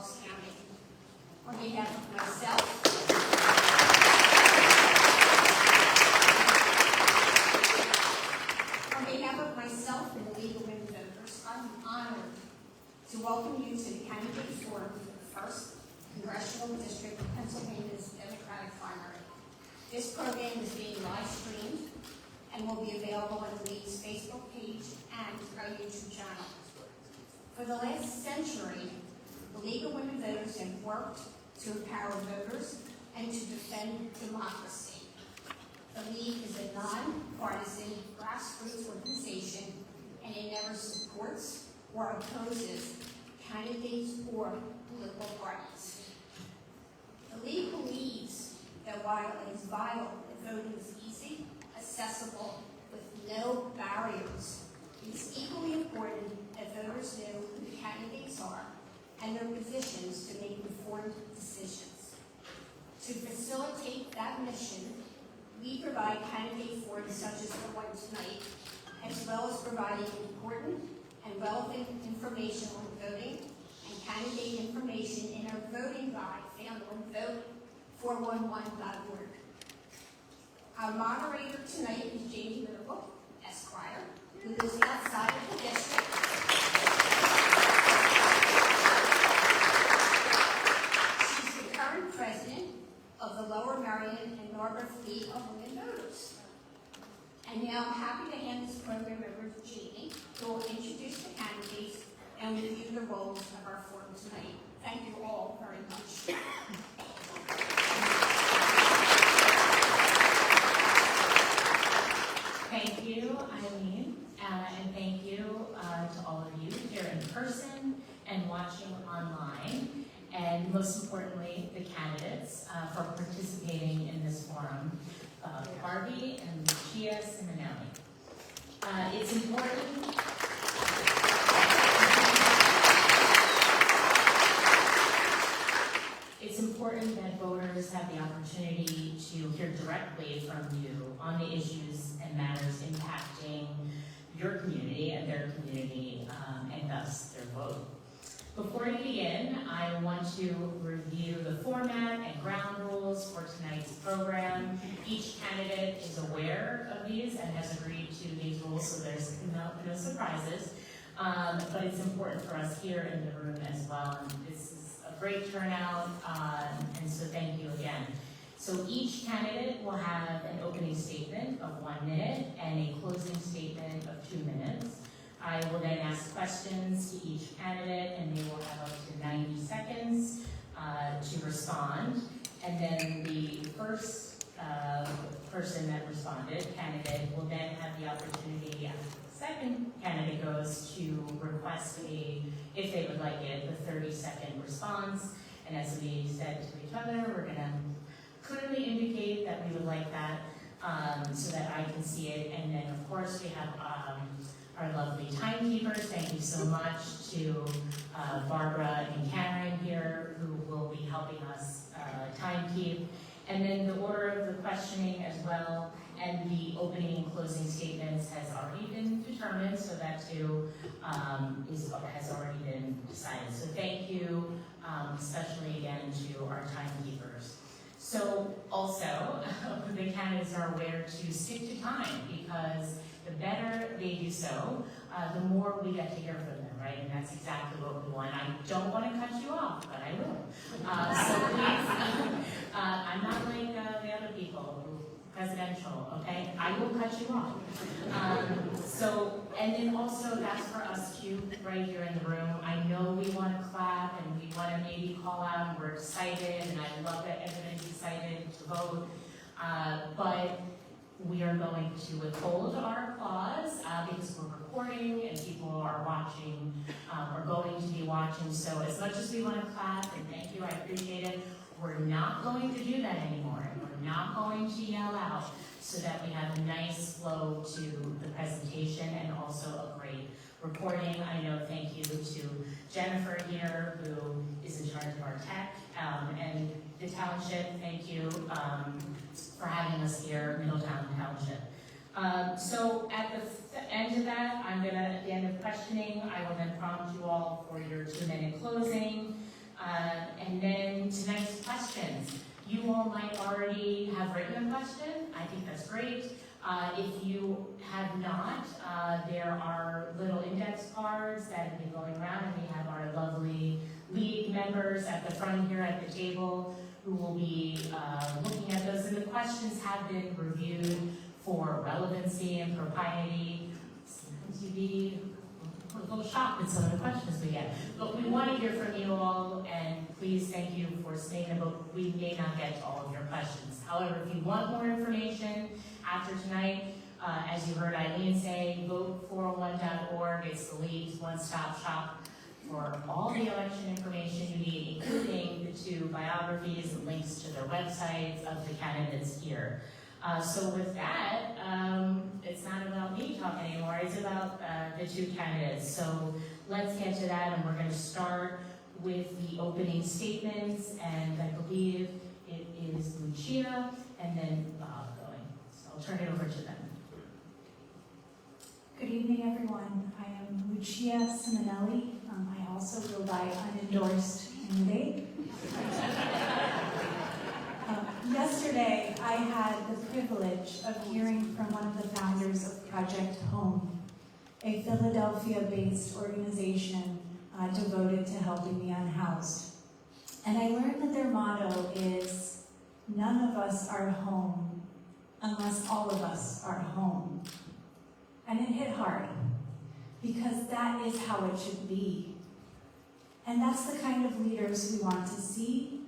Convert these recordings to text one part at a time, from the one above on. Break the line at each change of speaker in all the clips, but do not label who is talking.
Charles County. On behalf of myself, and the League of Women Voters, I'm honored to welcome you to the Candidate Forum for the 1st Congressional District of Pennsylvania's Democratic primary. This program is being live streamed and will be available on the League's Facebook page and our YouTube channel. For the last century, the League of Women Voters have worked to empower voters and to defend democracy. The League is a non-partisan grassroots organization, and it never supports or opposes candidates or political parties. The League believes that while it is vital that voting is easy, accessible, with no barriers, it is equally important that voters know who the candidates are and their positions to make informed decisions. To facilitate that mission, we provide candidate forums such as the one tonight, as well as providing important and relevant information on voting and candidate information in our voting guide found on vote411.org. Our moderator tonight is Jamie Little, Esquire, who lives outside of the district. She's the current president of the Lower Merion and Narberth League of Women Voters. And now I'm happy to hand this program over to Jamie, who will introduce the candidates and review the roles of our forum tonight. Thank you all very much.
Thank you, Eileen, and thank you to all of you here in person and watching online, and most importantly, the candidates for participating in this forum, Harvie and Lucia Simonelli. It's important that voters have the opportunity to hear directly from you on the issues and matters impacting your community and their community, and thus their vote. Before we begin, I want to review the format and ground rules for tonight's program. Each candidate is aware of these and has agreed to these rules, so there's no surprises. But it's important for us here in the room as well. And this is a great turnout, and so thank you again. So each candidate will have an opening statement of 1 minute and a closing statement of 2 minutes. I will then ask questions to each candidate, and they will have up to 90 seconds to respond. And then the first person that responded, candidate, will then have the opportunity, after the second candidate goes, to request if they would like it, the 30-second response. And as we said to each other, we're going to clearly indicate that we would like that so that I can see it. And then, of course, we have our lovely timekeepers. Thank you so much to Barbara and Karen here, who will be helping us timekeep. And then the order of the questioning as well, and the opening and closing statements has already been determined, so that too has already been decided. So thank you, especially again to our timekeepers. So also, the candidates are aware to stick to time, because the better they do so, the more we get to hear from them, right? And that's exactly what we want. I don't want to cut you off, but I will. So please, I'm not like the other people, presidential, okay? I will cut you off. And then also that's for us too, right here in the room. I know we want to clap and we want to maybe call out, and we're excited, and I love that everybody's excited to vote, but we are going to withhold our applause because we're recording and people are watching, or going to be watching. So as much as we want to clap and thank you, I appreciate it, we're not going to do that anymore. We're not going to yell out, so that we have a nice flow to the presentation and also a great recording. I know, thank you to Jennifer here, who is in charge of our tech, and the township. Thank you for having us here, Middletown Township. So at the end of that, at the end of questioning, I will then prompt you all for your 2-minute closing. And then tonight's questions. You all might already have written a question. I think that's great. If you have not, there are little index cards that have been going around, and we have our lovely league members at the front here at the table who will be looking at those. And the questions have been reviewed for relevancy and propriety. Sometimes you be a little shocked at some of the questions we get. But we want to hear from you all, and please thank you for staying about. We may not get to all of your questions. However, if you want more information after tonight, as you heard Eileen say, vote PA-01.org. It's the League's one-stop shop for all the election information you need, including the 2 biographies and links to their websites of the candidates here. So with that, it's not about me talking anymore, it's about the 2 candidates. So let's get to that, and we're going to start with the opening statements, and I believe it is Lucia and then Bob going. So I'll turn it over to them.
Good evening, everyone. I am Lucia Simonelli. I also go by unendorsed candidate. Yesterday, I had the privilege of hearing from one of the founders of Project Home, a Philadelphia-based organization devoted to helping the unhoused. And I learned that their motto is, none of us are home unless all of us are home. And it hit hard, because that is how it should be. And that's the kind of leaders we want to see.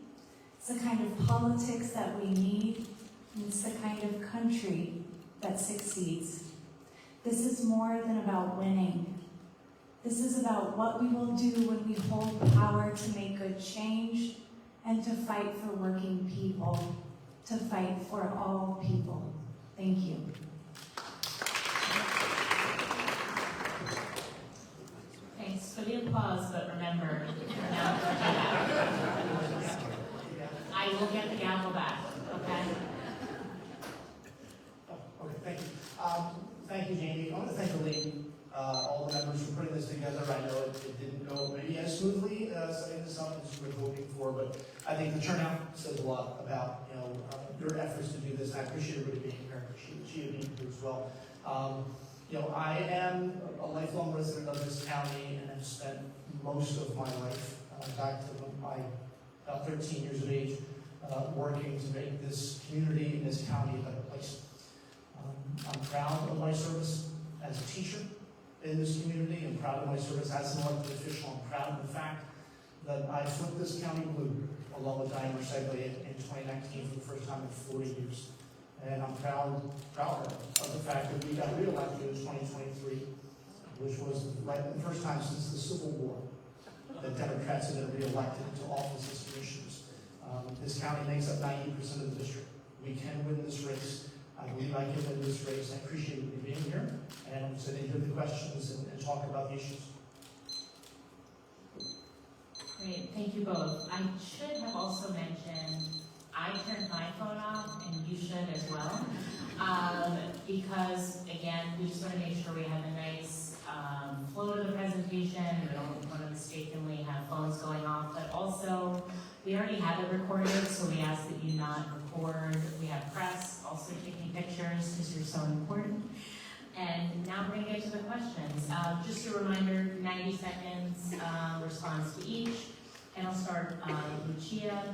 It's the kind of politics that we need, and it's the kind of country that succeeds. This is more than about winning. This is about what we will do when we hold power to make good change and to fight for working people, to fight for all people. Thank you.
Thanks for the applause, but remember, now I will get the gavel back, okay?
Okay, thank you. Thank you, Jamie. I want to thank the league, all the members for putting this together. I know it didn't go maybe as smoothly setting this up as we were hoping for, but I think the turnout says a lot about your efforts to do this. I appreciate everybody being here. I appreciate you being here as well. I am a lifelong resident of this county and have spent most of my life, back to my about 13 years of age, working to make this community and this county a better place. I'm proud of my service as a teacher in this community. I'm proud of my service as an elected official. I'm proud of the fact that I flipped this county blue along with Diane Mercedes in 2019 for the first time in 40 years. And I'm proud of the fact that we got reelected in 2023, which was the first time since the Civil War that Democrats have been reelected to office as commissioners. This county makes up 90% of the district. We can win this race. I believe I can win this race. I appreciate you being here, and I'm excited to hear the questions and talk about the issues.
Great, thank you both. I should have also mentioned, I turned my phone off, and you should as well, because again, we just want to make sure we have a nice flow to the presentation. We don't want to mistakenly have phones going off, but also we already have it recorded, so we ask that you not record. We have press also taking pictures because you're so important. And now we're going to get to the questions. Just a reminder, 90 seconds response to each. And I'll start with Lucia.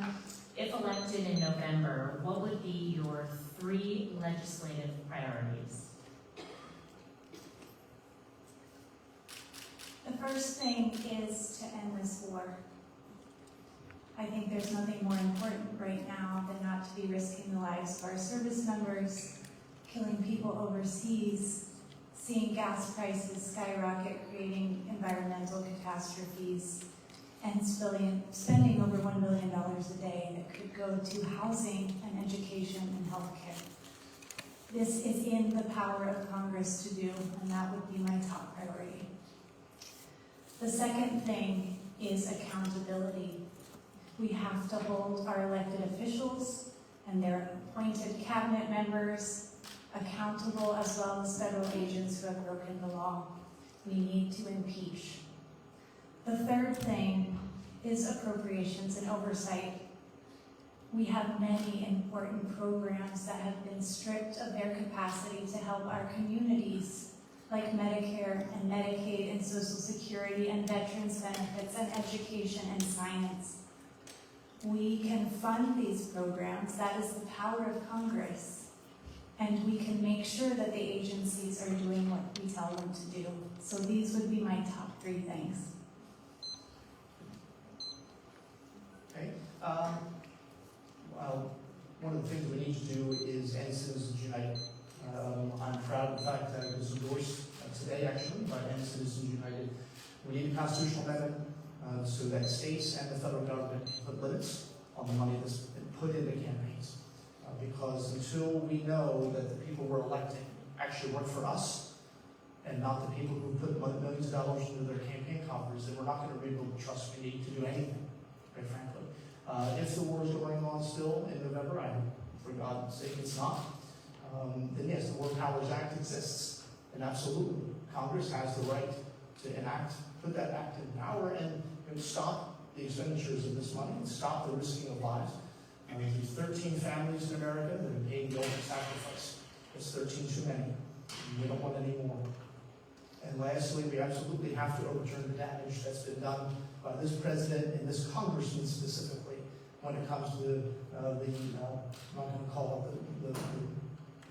If elected in November, what would be your 3 legislative priorities?
The first thing is to end this war. I think there's nothing more important right now than not to be risking the lives of our service members, killing people overseas, seeing gas prices skyrocket, creating environmental catastrophes, and spending over $1 billion a day that could go to housing and education and healthcare. This is in the power of Congress to do, and that would be my top priority. The second thing is accountability. We have to hold our elected officials and their appointed cabinet members accountable, as well as federal agents who have broken the law. We need to impeach. The third thing is his appropriations and oversight, we have many important programs that have been stripped of their capacity to help our communities, like Medicare and Medicaid and Social Security and veterans benefits and education and science. We can fund these programs. That is the power of Congress. And we can make sure that the agencies are doing what we tell them to do. So these would be my top 3 things.
Okay. Well, one of the things we need to do is end Citizens United. I'm proud, in fact, that it was endorsed today, actually, by End Citizens United. We need a constitutional amendment so that states and the federal government put limits on the money that's been put into campaigns. Because until we know that the people we're electing actually work for us and not the people who put millions of dollars into their campaign coffers, then we're not going to rebuild the trust we need to do anything, quite frankly. If the war is going on still in November, for God's sake it's not, then yes, the War Powers Act exists. And absolutely, Congress has the right to put that act in power and stop the expenditures of this money and stop the risking of lives. There's 13 families in America that are paying the ultimate sacrifice. It's 13 too many. And we don't want any more. And lastly, we absolutely have to overturn the damage that's been done by this president and this congressman specifically when it comes to I'm not going to call it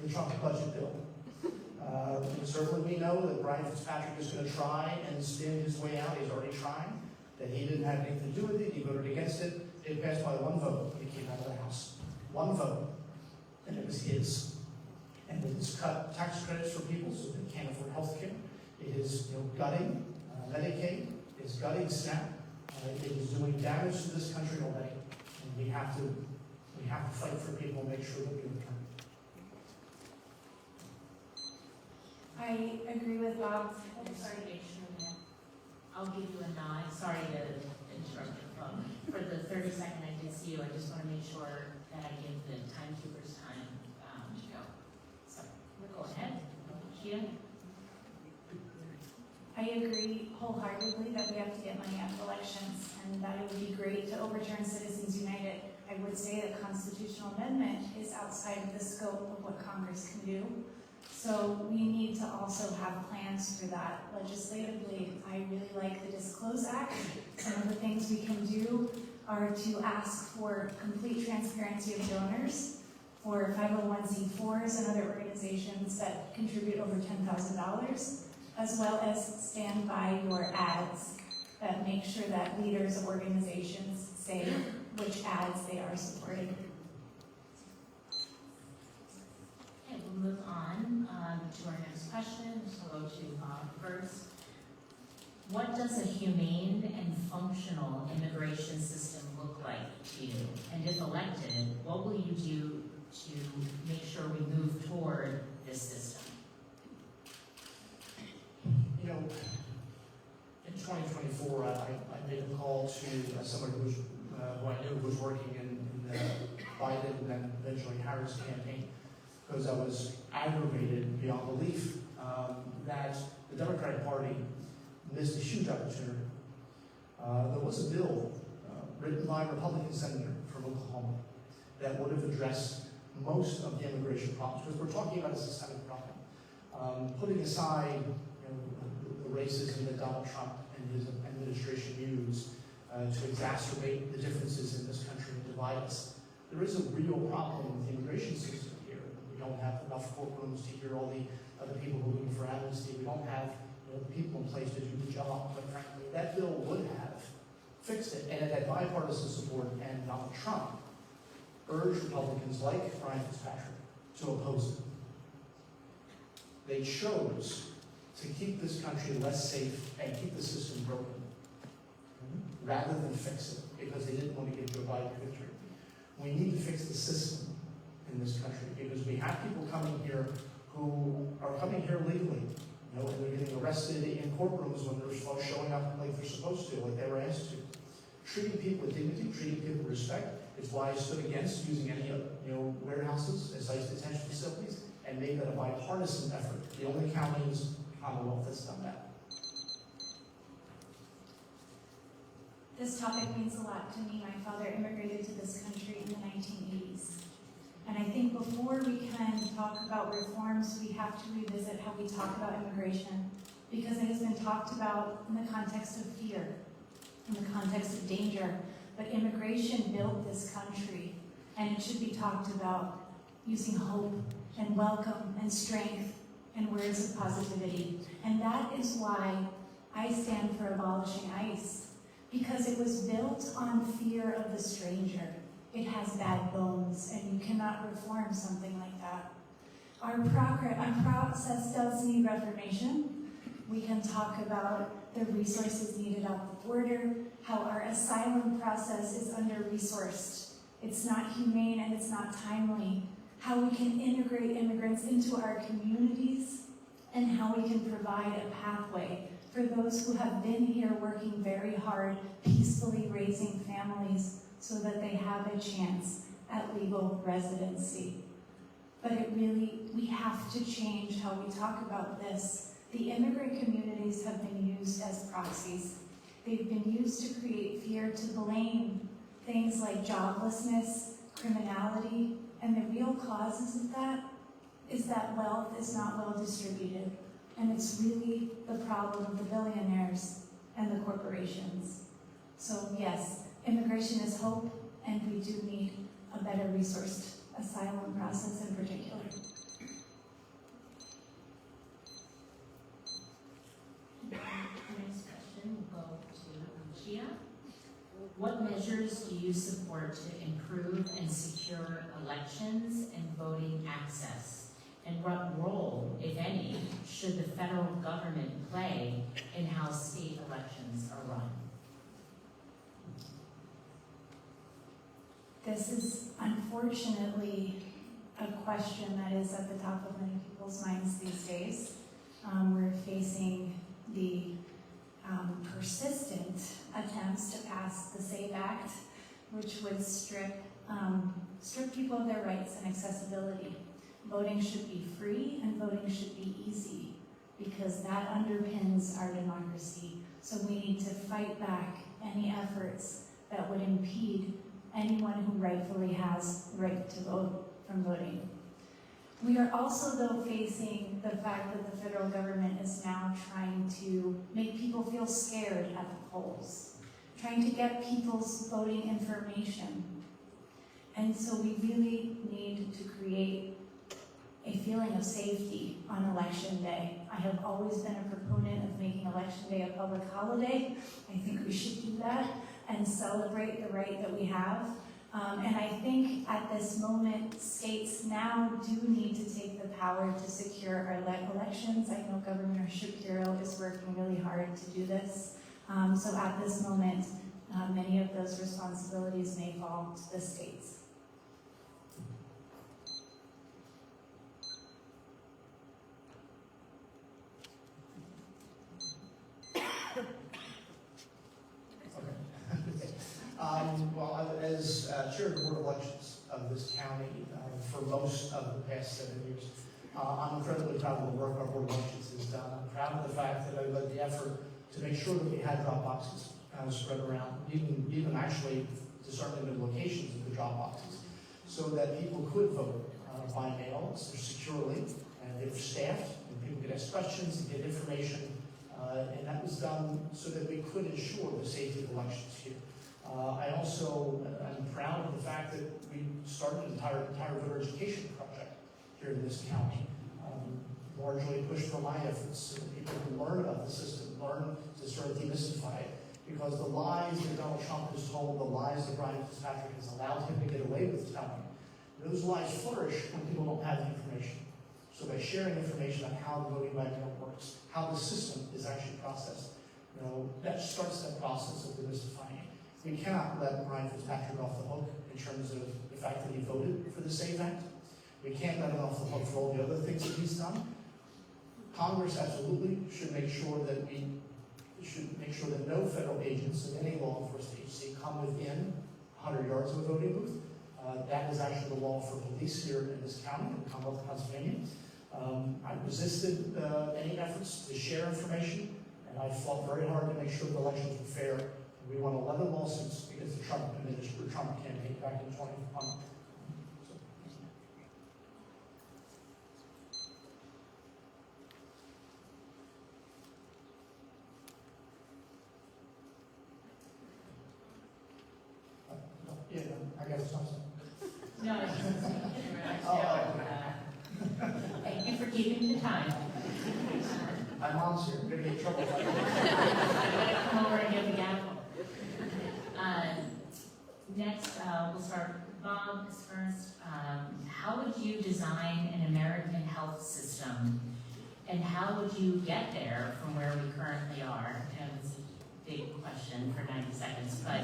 the Trump budget bill. Certainly we know that Brian Fitzpatrick is going to try and spin his way out. He's already trying. That he didn't have anything to do with it. He voted against it. It passed by 1 vote when he came out of the House. 1 vote. And it was his. And it has cut tax credits for people so they can't afford health care. It is gutting Medicaid. It's gutting SNAP. It is doing damage to this country already. And we have to fight for people and make sure that we return.
I agree with Bob.
I'm sorry to make sure that I'll give you a nod. Sorry to interrupt your phone. For the 30-second I did see you, I just want to make sure that I give the timekeepers time to go. So, go ahead. Lucia?
I agree wholeheartedly that we have to get money out of elections and that it would be great to overturn Citizens United. I would say that constitutional amendment is outside of the scope of what Congress can do. So we need to also have plans for that legislatively. I really like the Disclose Act. Some of the things we can do are to ask for complete transparency of donors for 501c4s and other organizations that contribute over $10,000, as well as stand by your ads that make sure that leaders of organizations say which ads they are supporting.
Okay, we'll move on to our next question. So we'll go to Bob first. What does a humane and functional immigration system look like to you? And if elected, what will you do to make sure we move toward this system?
In 2024, I made a call to somebody who I knew was working in the Biden and then eventually Harris campaign, because I was aggravated beyond belief that the Democratic Party missed a huge opportunity. There was a bill written by a Republican senator from Oklahoma that would have addressed most of the immigration problems, because we're talking about a systemic problem. Putting aside the racism that Donald Trump and his administration use to exacerbate the differences in this country and divide us, there is a real problem with the immigration system here. We don't have enough courtrooms to hear all the other people who are looking for amnesty. We don't have the people in place to do the job. But frankly, that bill would have fixed it, and it had bipartisan support. And Donald Trump urged Republicans like Brian Fitzpatrick to oppose it. They chose to keep this country less safe and keep the system broken, rather than fix it, because they didn't want to give Joe Biden victory. We need to fix the system in this country, because we have people coming here who are coming here legally, and they're getting arrested in courtrooms when they're showing up like they're supposed to, like they were asked to. Treating people with dignity, treating people with respect is why I stood against using any warehouses as ICE detention facilities, and made that a bipartisan effort. The only county in the Commonwealth that's done that.
This topic means a lot to me. My father immigrated to this country in the 1980s. And I think before we can talk about reforms, we have to revisit how we talk about immigration, because it has been talked about in the context of fear, in the context of danger. But immigration built this country, and it should be talked about using hope and welcome and strength and words of positivity. And that is why I stand for abolishing ICE, because it was built on fear of the stranger. It has bad bones, and you cannot reform something like that. Our process does need reformation. We can talk about the resources needed at the border, how our asylum process is under-resourced. It's not humane and it's not timely. How we can integrate immigrants into our communities, and how we can provide a pathway for those who have been here working very hard, peacefully raising families so that they have a chance at legal residency. But we have to change how we talk about this. The immigrant communities have been used as proxies. They've been used to create fear, to blame things like joblessness, criminality, and the real causes of that is that wealth is not well distributed. And it's really the problem of the billionaires and the corporations. So yes, immigration is hope, and we do need a better resourced asylum process in particular.
The next question will go to Lucia. What measures do you support to improve and secure elections and voting access? And what role, if any, should the federal government play in how state elections are run?
This is unfortunately a question that is at the top of many people's minds these days. We're facing the persistent attempts to pass the SAFE Act, which would strip people of their rights and accessibility. Voting should be free and voting should be easy, because that underpins our democracy. So we need to fight back any efforts that would impede anyone who rightfully has the right to vote from voting. We are also, though, facing the fact that the federal government is now trying to make people feel scared at the polls, trying to get people's voting information. And so we really need to create a feeling of safety on Election Day. I have always been a proponent of making Election Day a public holiday. I think we should do that and celebrate the right that we have. And I think at this moment, states now do need to take the power to secure our elections. I know Governor Shapiro is working really hard to do this. So at this moment, many of those responsibilities may fall to the states.
Well, as chair of the Board of Elections of this county for most of the past 7 years, I'm incredibly proud of the work our Board of Elections has done. I'm proud of the fact that I led the effort to make sure that we had drop boxes spread around, even actually discerning the locations of the drop boxes, so that people could vote by mail securely, and they were staffed, and people could ask questions and get information, and that was done so that we could ensure the safety of elections here. I also am proud of the fact that we started an entire voter education project here in this county, largely pushed for my efforts so that people can learn about the system, learn to sort of demystify it, because the lies that Donald Trump has told, the lies that Brian Fitzpatrick has allowed him to get away with telling, those lies flourish when people don't have the information. So by sharing information on how the voting by mail works, how the system is actually processed, that starts that process of demystifying it. We cannot let Brian Fitzpatrick off the hook in terms of the fact that he voted for the SAFE Act. We can't let him off the hook for all the other things that he's done. Congress absolutely should make sure that no federal agents of any law enforcement agency come within 100 yards of a voting booth. That is actually the law for police here in this county, in the Commonwealth of Pennsylvania. I resisted any efforts to share information, and I fought very hard to make sure the elections were fair We won 11 lawsuits against the Trump administration, the Trump campaign back in 2020. Yeah, I got something.
No, I just thank you for keeping the time.
My mom's here, I'm gonna get in trouble.
I'm gonna come over and get the gavel. Next, we'll start. Bob is first. How would you design an American health system, and how would you get there from where we currently are? It's a big question for 90 seconds, but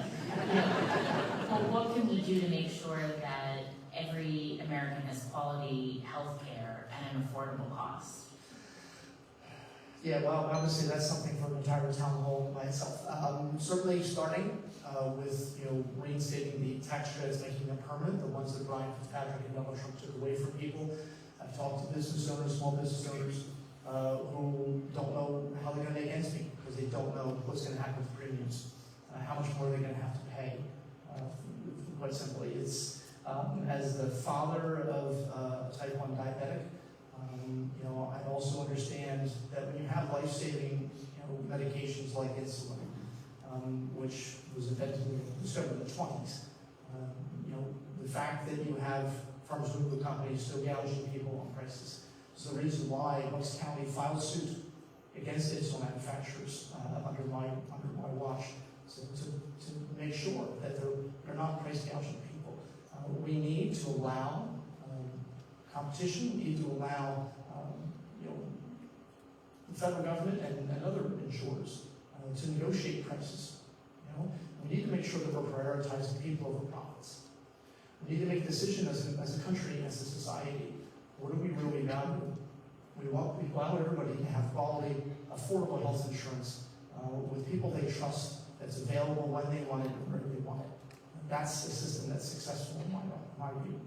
well, what can we do to make sure that every American has quality health care at an affordable cost?
Yeah, well, obviously that's something for an entire town hall by itself. Certainly starting with, reinstating the tax credits, making them permanent, the ones that Brian Fitzpatrick and Donald Trump took away from people. I've talked to business owners, small business owners, who don't know how they're going to make ends meet because they don't know what's going to happen with premiums, how much more they're going to have to pay. Quite simply, it's as the father of type 1 diabetic. I also understand that when you have life-saving, medications like insulin, which was invented in the 20s, the fact that you have pharmaceutical companies still gouging people on prices is the reason why Bucks County filed suit against insulin manufacturers under my watch, to make sure that they're not price gouging people. We need to allow competition. We need to allow the federal government and other insurers to negotiate prices. We need to make sure that we're prioritizing people over profits. We need to make a decision as a country, as a society. What do we really value? We allow everybody to have quality, affordable health insurance with people they trust, that's available when they want it and where they want it. That's a system that's successful in my view.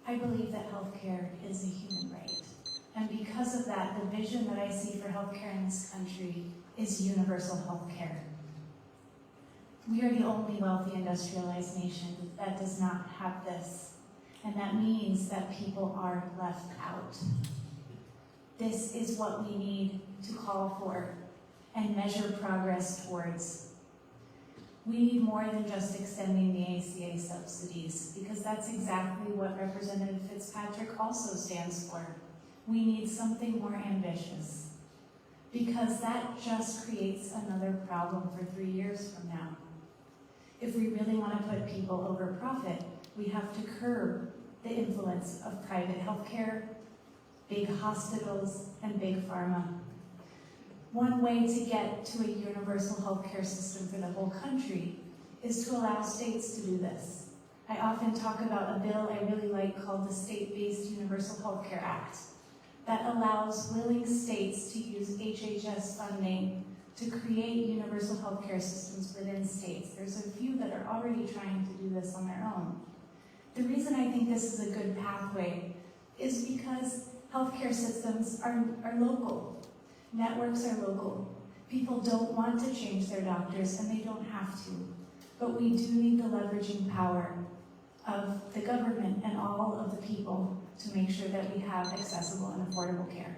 I believe that healthcare is a human right. And because of that, the vision that I see for healthcare in this country is universal healthcare. We are the only wealthy industrialized nation that does not have this. And that means that people are left out. This is what we need to call for and measure progress towards. We need more than just extending the ACA subsidies, because that's exactly what Representative Fitzpatrick also stands for. We need something more ambitious, because that just creates another problem for 3 years from now. If we really want to put people over profit, we have to curb the influence of private healthcare, big hospitals, and big pharma. One way to get to a universal healthcare system for the whole country is to allow states to do this. I often talk about a bill I really like called the State-Based Universal Healthcare Act that allows willing states to use HHS funding to create universal healthcare systems within states. There's a few that are already trying to do this on their own. The reason I think this is a good pathway is because healthcare systems are local. Networks are local. People don't want to change their doctors, and they don't have to. But we do need the leveraging power of the government and all of the people to make sure that we have accessible and affordable care.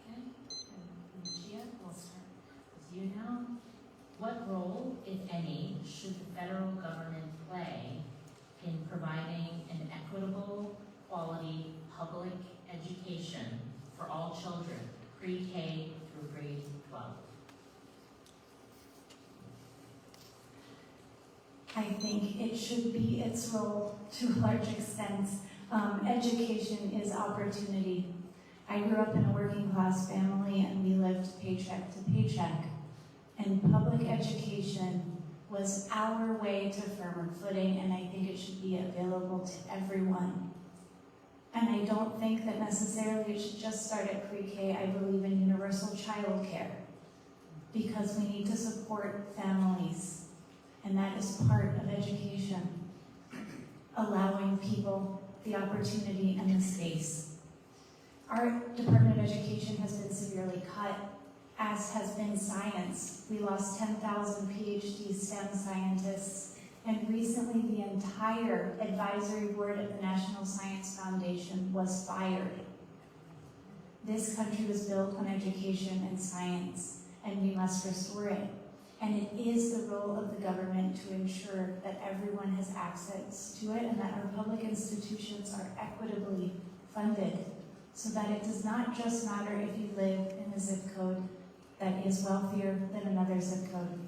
Okay, and Lucia, we'll start with you now. What role, if any, should the federal government play in providing an equitable, quality public education for all children, pre-K through grade 12?
I think it should be its role to a large extent. Education is opportunity. I grew up in a working class family and we lived paycheck to paycheck. And public education was our way to firmer footing, and I think it should be available to everyone. And I don't think that necessarily it should just start at pre-K. I believe in universal child care, because we need to support families, and that is part of education. allowing people the opportunity and the space. Our Department of Education has been severely cut, as has been science. We lost 10,000 PhD STEM scientists, and recently the entire advisory board of the National Science Foundation was fired. This country was built on education and science, and we must restore it. And it is the role of the government to ensure that everyone has access to it and that our public institutions are equitably funded, so that it does not just matter if you live in a zip code that is wealthier than another zip code.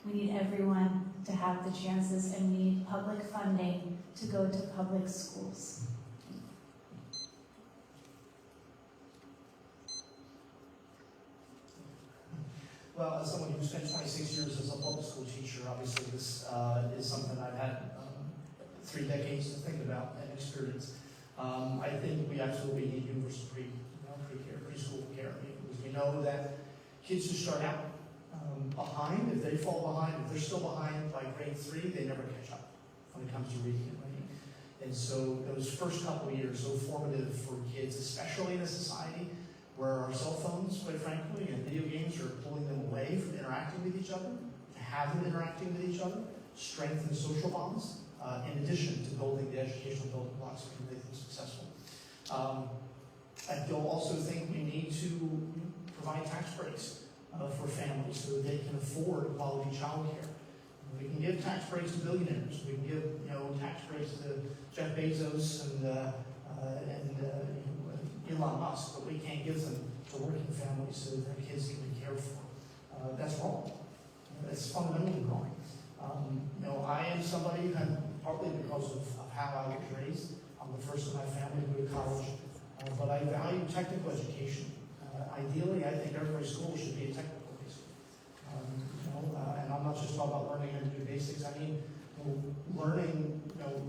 We need everyone to have the chances, and we need public funding to go to public schools.
Well, as someone who spent 26 years as a public school teacher, obviously this is something I've had 3 decades to think about and experience. I think we absolutely need universal pre-care, preschool care, because we know that kids who start out behind, if they fall behind, if they're still behind by grade 3, they never catch up when it comes to reading and writing. And so those first couple of years, so formative for kids, especially in a society where our cell phones, quite frankly, and video games are pulling them away from interacting with each other. To have them interacting with each other strengthens social bonds, in addition to building the educational building blocks that can make them successful. I also think we need to provide tax breaks for families so that they can afford quality childcare. We can give tax breaks to billionaires. We can give tax breaks to Jeff Bezos and Elon Musk, but we can't give them to working families so that their kids can be cared for. That's wrong. That's fundamentally wrong. I am somebody who, partly because of how I was raised, I'm the first in my family to go to college, but I value technical education. Ideally, I think every school should be a technical school. And I'm not just talking about learning how to do basics. I mean, learning,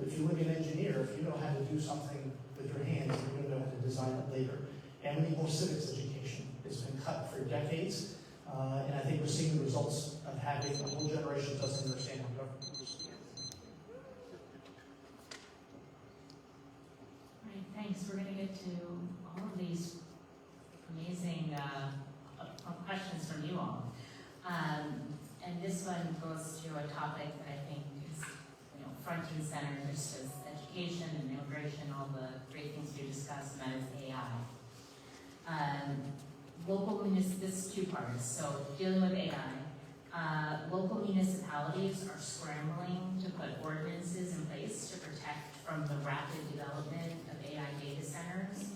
if you look at an engineer, if you know how to do something with your hands, you're going to know how to design it later. And we need more civics education. It's been cut for decades, and I think we're seeing the results of having a whole generation that doesn't understand how government works.
All right, thanks. We're going to get to all of these amazing questions from you all. And this one goes to a topic that I think is front and center, just as education and immigration, all the great things you discussed, and that is AI. This is 2 parts, so dealing with AI. Local municipalities are scrambling to put ordinances in place to protect from the rapid development of AI data centers.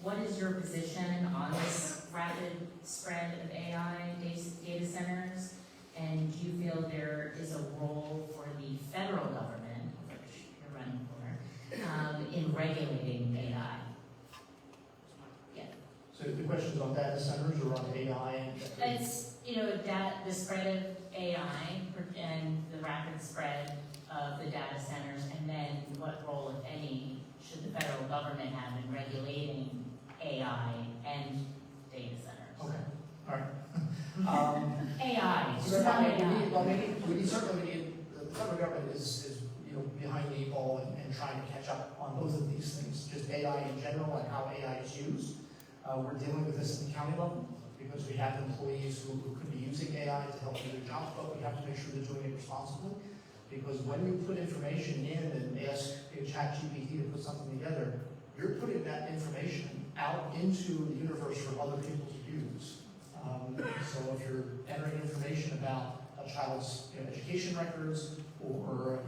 What is your position on this rapid spread of AI data centers? And do you feel there is a role for the federal government, which you're running for, in regulating AI? Yeah.
So the question's on data centers or on AI?
It's, the spread of AI and the rapid spread of the data centers, and then what role, if any, should the federal government have in regulating AI and data centers?
Okay, all right.
AI,
So
just not AI.
certainly we need, the federal government is behind the 8 ball and trying to catch up on both of these things, just AI in general and how AI is used. We're dealing with this at the county level because we have employees who could be using AI to help do their jobs, but we have to make sure they're doing it responsibly. Because when you put information in and ask ChatGPT to put something together, you're putting that information out into the universe for other people to use. So if you're entering information about a child's education records or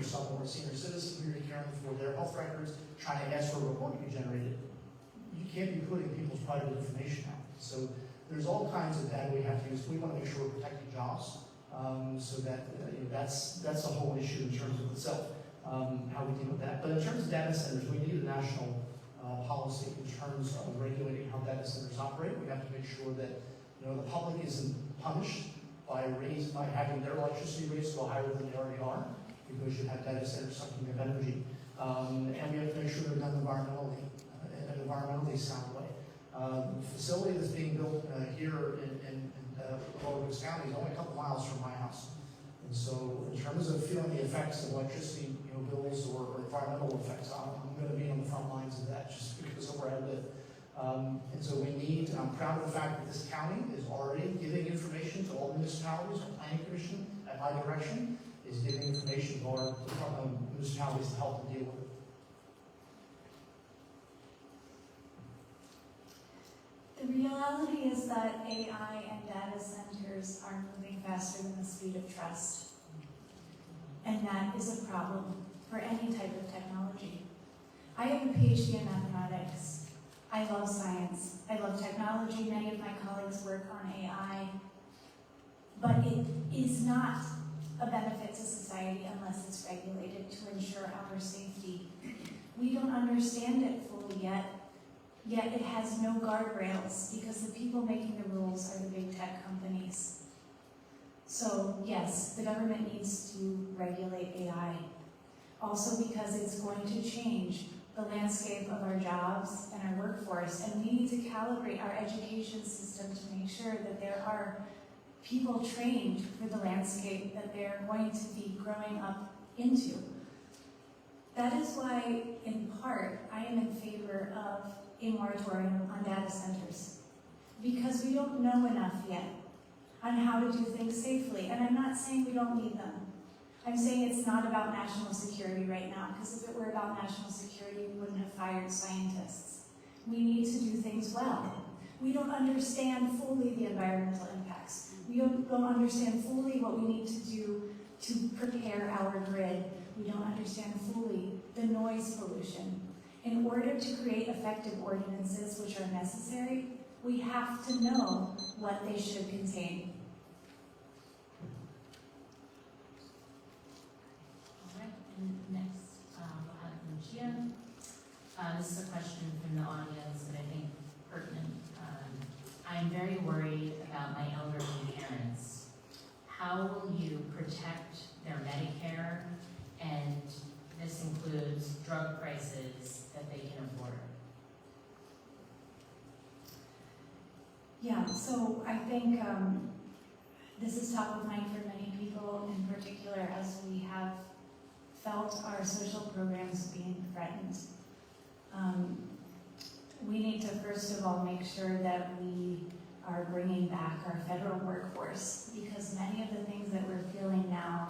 someone or a senior citizen who you're caring for their health records, trying to ask for a report to be generated, you can't be putting people's private information out. So there's all kinds of data we have to use. We want to make sure we're protecting jobs, so that that's the whole issue in terms of itself, how we deal with that. But in terms of data centers, we need a national policy in terms of regulating how data centers operate. We have to make sure that the public isn't punished by having their electricity rates go higher than they already are, because you have data centers sucking up energy. And we have to make sure they're done environmentally, in an environmentally sound way. The facility that's being built here in Lower Woods County is only a couple miles from my house. And so in terms of feeling the effects of electricity bills or environmental effects. I'm going to be on the front lines of that just because of where I live. And so we need, I'm proud of the fact that this county is already giving information to all municipalities. Our planning commission, at my direction, is giving information to our municipalities to help them deal with it.
The reality is that AI and data centers are moving faster than the speed of trust. And that is a problem for any type of technology. I have a PhD in mathematics. I love science. I love technology. Many of my colleagues work on AI. But it is not a benefit to society unless it's regulated to ensure our safety. We don't understand it fully yet it has no guardrails because the people making the rules are the big tech companies. So yes, the government needs to regulate AI. Also because it's going to change the landscape of our jobs and our workforce, and we need to calibrate our education system to make sure that there are people trained for the landscape that they're going to be growing up into. That is why, in part, I am in favor of a moratorium on data centers, because we don't know enough yet on how to do things safely. And I'm not saying we don't need them. I'm saying it's not about national security right now, because if it were about national security, we wouldn't have fired scientists. We need to do things well. We don't understand fully the environmental impacts. We don't understand fully what we need to do to prepare our grid. We don't understand fully the noise pollution. In order to create effective ordinances which are necessary, we have to know what they should contain.
All right, and next we'll have Lucia. This is a question from the audience that I think is pertinent. I'm very worried about my elderly parents. How will you protect their Medicare, and this includes drug prices that they can afford?
Yeah, so I think this is top of mind for many people, in particular as we have felt our social programs being threatened. We need to first of all make sure that we are bringing back our federal workforce, because many of the things that we're feeling now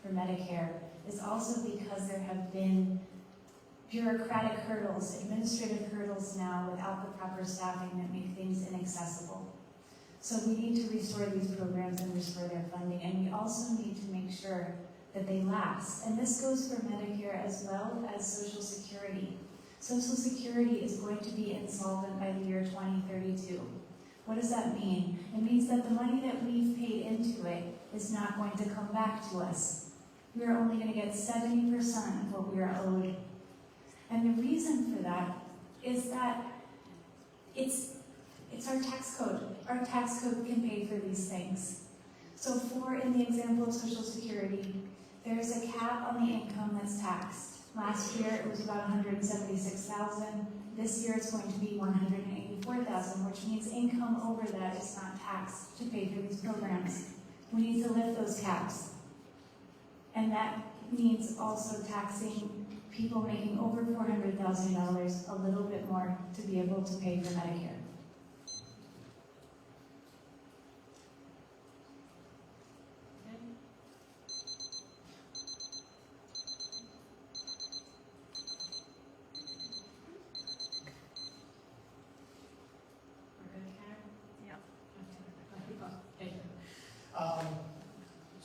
for Medicare is also because there have been bureaucratic hurdles, administrative hurdles now without the proper staffing that make things inaccessible. So we need to restore these programs and restore their funding, and we also need to make sure that they last. And this goes for Medicare as well as Social Security. Social Security is going to be insolvent by the year 2032. What does that mean? It means that the money that we've paid into it is not going to come back to us. We are only going to get 70% of what we are owed. And the reason for that is that it's our tax code. Our tax code can pay for these things. So in the example of Social Security, there's a cap on the income that's taxed. Last year it was about $176,000. This year it's going to be $184,000, which means income over that is not taxed to pay for these programs. We need to lift those caps. And that means also taxing people making over $400,000 a little bit more to be able to pay for Medicare.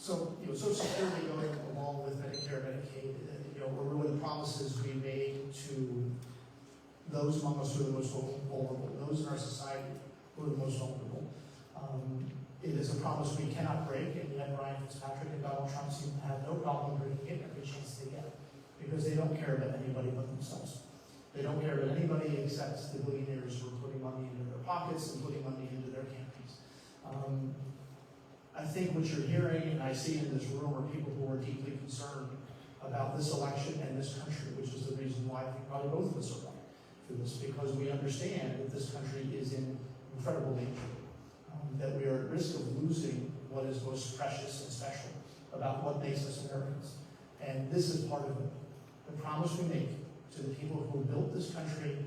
So, Social Security going along with Medicare, Medicaid, were really the promises we made to those among us who are the most vulnerable, those in our society who are the most vulnerable. It is a promise we cannot break, and yet Brian Fitzpatrick and Donald Trump seem to have no problem breaking it every chance they get, because they don't care about anybody but themselves. They don't care about anybody except the billionaires who are putting money into their pockets and putting money into their campaigns. I think what you're hearing, and I see in this room, are people who are deeply concerned about this election and this country, which is the reason why I think probably both of us are running for this, because we understand that this country is in incredible danger, that we are at risk of losing what is most precious and special about what makes us Americans. And this is part of it. the promise we make to the people who built this country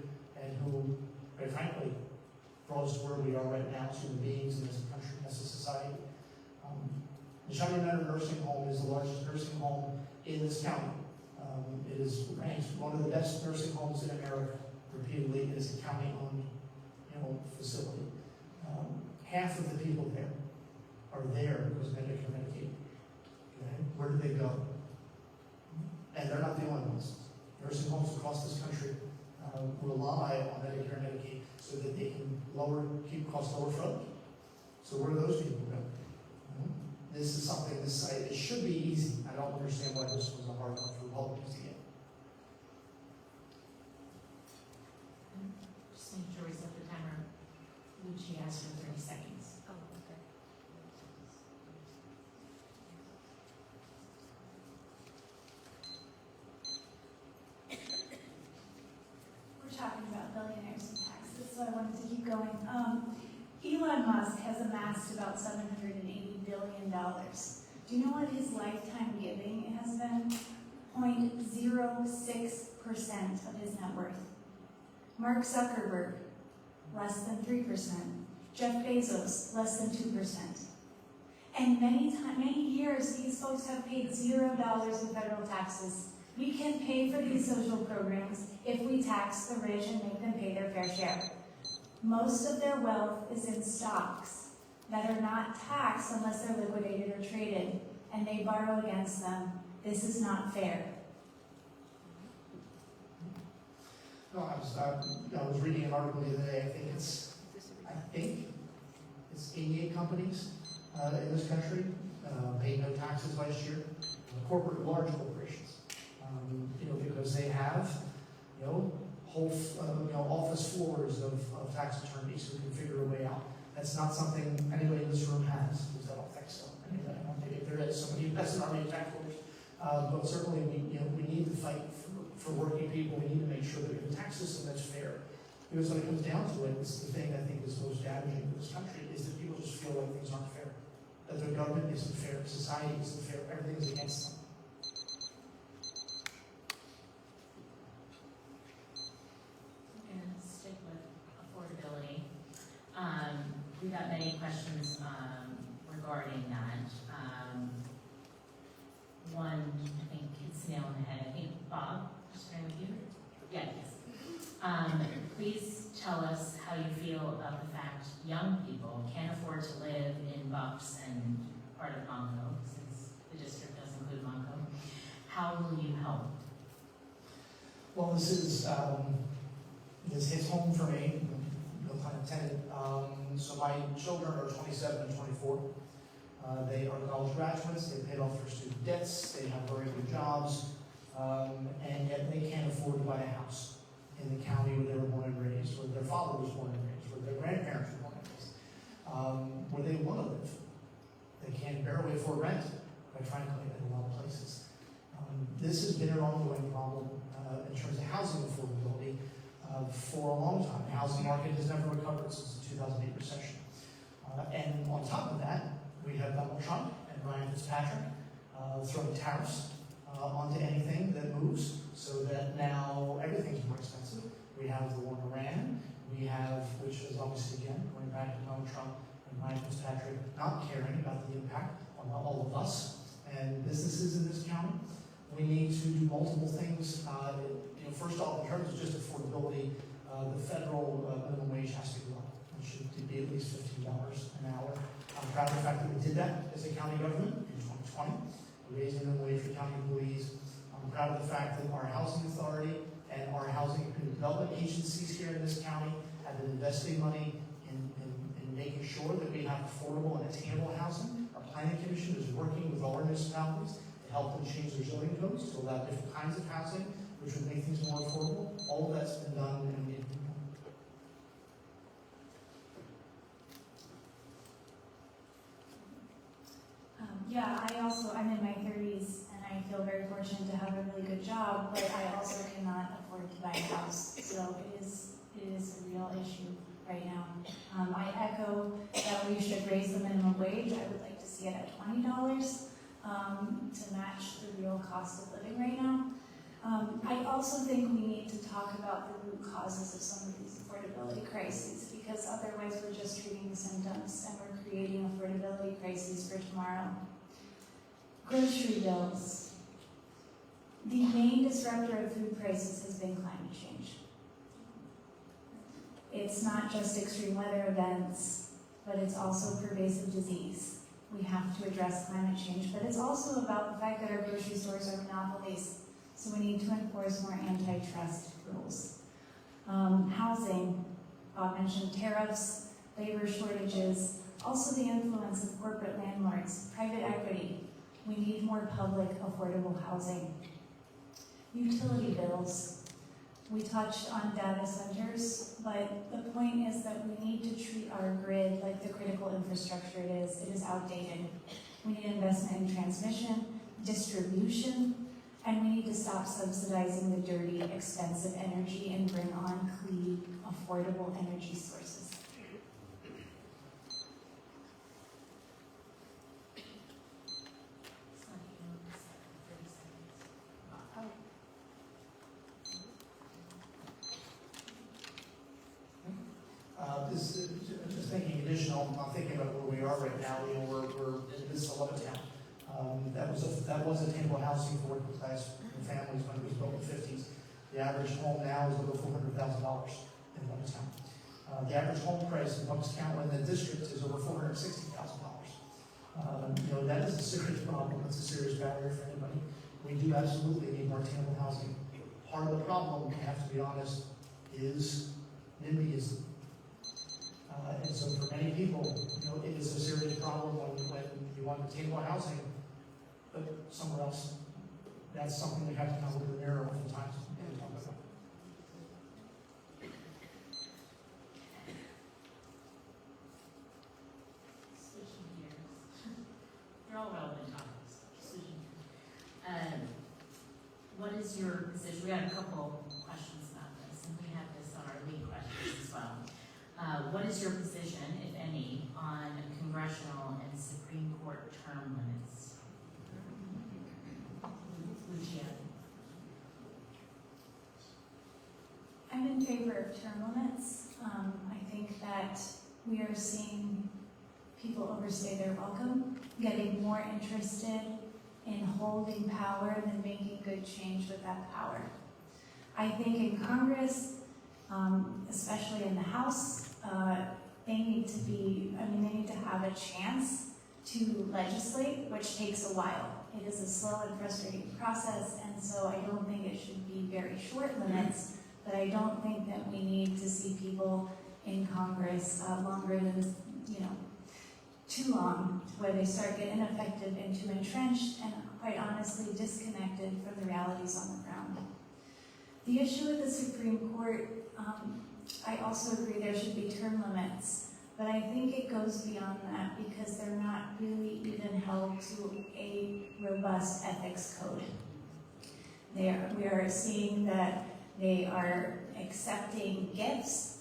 and who, quite frankly, brought us to where we are right now as human beings and as a country, as a society. The Shining Meadow Nursing Home is the largest nursing home in this county. It is ranked one of the best nursing homes in America. Repeatedly, it is a county-owned, facility. Half of the people there are there because of Medicare and Medicaid. Okay? Where do they go? And they're not the only ones. Nursing homes across this country rely on Medicare and Medicaid so that they can keep costs lower for others. So where do those people go? This is something, it should be easy. I don't understand why this was a hard one for Republicans to get.
Just make sure we set the timer. Lucia asked for 30 seconds.
Oh, okay.
We're talking about billionaires and taxes, so I wanted to keep going. Elon Musk has amassed about $780 billion. Do you know what his lifetime giving has been? 0.06% of his net worth. Mark Zuckerberg, less than 3%. Jeff Bezos, less than 2%. And many years, these folks have paid $0 in federal taxes. We can pay for these social programs if we tax the rich and make them pay their fair share. Most of their wealth is in stocks that are not taxed unless they're liquidated or traded, and they borrow against them. This is not fair.
No, I was reading an article the other day. I think it's 88 companies in this country paid no taxes last year. Large corporations, because they have, whole, office floors of tax attorneys who can figure a way out. That's not something anybody in this room has, because I don't think so. I don't think if there is somebody who doesn't already tax lawyers. But certainly we need to fight for working people. We need to make sure that we have a tax system that's fair. Because when it comes down to it, it's the thing I think is most damaging to this country is that people just feel like things aren't fair. That their government isn't fair, society isn't fair, everything is against them.
I'm going to stick with affordability. We got many questions regarding that. One, I think it's nail on the head. I think Bob, starting with you. Yeah, yes. Please tell us how you feel about the fact young people can't afford to live in Bucks and part of Monco, since the district does include Monco. How will you help?
Well, this hits home for me, no pun intended. So my children are 27 and 24. They are college graduates, they paid off their student debts, they have very good jobs, and yet they can't afford to buy a house in the county where they were born and raised, where their father was born and raised, where their grandparents were born and raised, where they want to live. They can't barely afford rent, quite frankly, in a lot of places. This has been an ongoing problem in terms of housing affordability for a long time. The housing market has never recovered since the 2008 recession. And on top of that, we have Donald Trump and Ryan Fitzpatrick throwing tariffs onto anything that moves, so that now everything's more expensive. We have the war in Iran. We have, which is obviously, again, going back to Donald Trump and Ryan Fitzpatrick not caring about the impact on all of us and businesses in this county. We need to do multiple things. First off, in terms of just affordability, the federal minimum wage has to go up. It should be at least $15 an hour. I'm proud of the fact that we did that as a county government in 2020. We raised the minimum wage for county employees. I'm proud of the fact that our housing authority and our housing and development agencies here in this county have been investing money in making sure that we have affordable and attainable housing. Our planning commission is working with all our municipalities to help them change their zoning codes to allow different kinds of housing, which would make things more affordable. All of that's been done and we
I'm in my 30s, and I feel very fortunate to have a really good job, but I also cannot afford to buy a house. So it is a real issue right now. I echo that we should raise the minimum wage. I would like to see it at $20 to match the real cost of living right now. I also think we need to talk about the root causes of some of these affordability crises, because otherwise we're just treating the symptoms and we're creating affordability crises for tomorrow. Grocery bills. The main disruptor of food prices has been climate change. It's not just extreme weather events, but it's also pervasive disease. We have to address climate change, but it's also about the fact that our grocery stores are monopolies. So we need to enforce more antitrust rules. Housing, Bob mentioned tariffs, labor shortages, also the influence of corporate landlords, private equity. We need more public, affordable housing. Utility bills. We touched on data centers, but the point is that we need to treat our grid like the critical infrastructure it is. It is outdated. We need investment in transmission, distribution, and we need to stop subsidizing the dirty, expensive energy and bring on clean, affordable energy sources.
Just thinking additional, I'm thinking about where we are right now. We're in this Middletown. That was attainable housing for working class families when it was built in the 50s. The average home now is over $400,000 in Middletown. The average home price in Bucks County in the district is over $460,000. That is a serious problem. It's a serious barrier for anybody. We do absolutely need more attainable housing. Part of the problem, we have to be honest, is NIMBYism. And so for many people, it is a serious problem when you want attainable housing, but somewhere else. That's something we have to come look in the mirror oftentimes and talk about.
Switching gears. They're all relevant topics. Switching gears. What is your position? We got a couple questions about this, and we have this on our lead questions as well. What is your position, if any, on congressional and Supreme Court term limits? Lucia.
I'm in favor of term limits. I think that we are seeing people overstay their welcome, getting more interested in holding power than making good change with that power. I think in Congress, especially in the House, they need to have a chance to legislate, which takes a while. It is a slow and frustrating process, and so I don't think it should be very short limits, but I don't think that we need to see people in Congress longer than, too long, where they start getting ineffective and too entrenched and quite honestly disconnected from the realities on the ground. The issue with the Supreme Court, I also agree there should be term limits, but I think it goes beyond that because they're not really even held to a robust ethics code. We are seeing that they are accepting gifts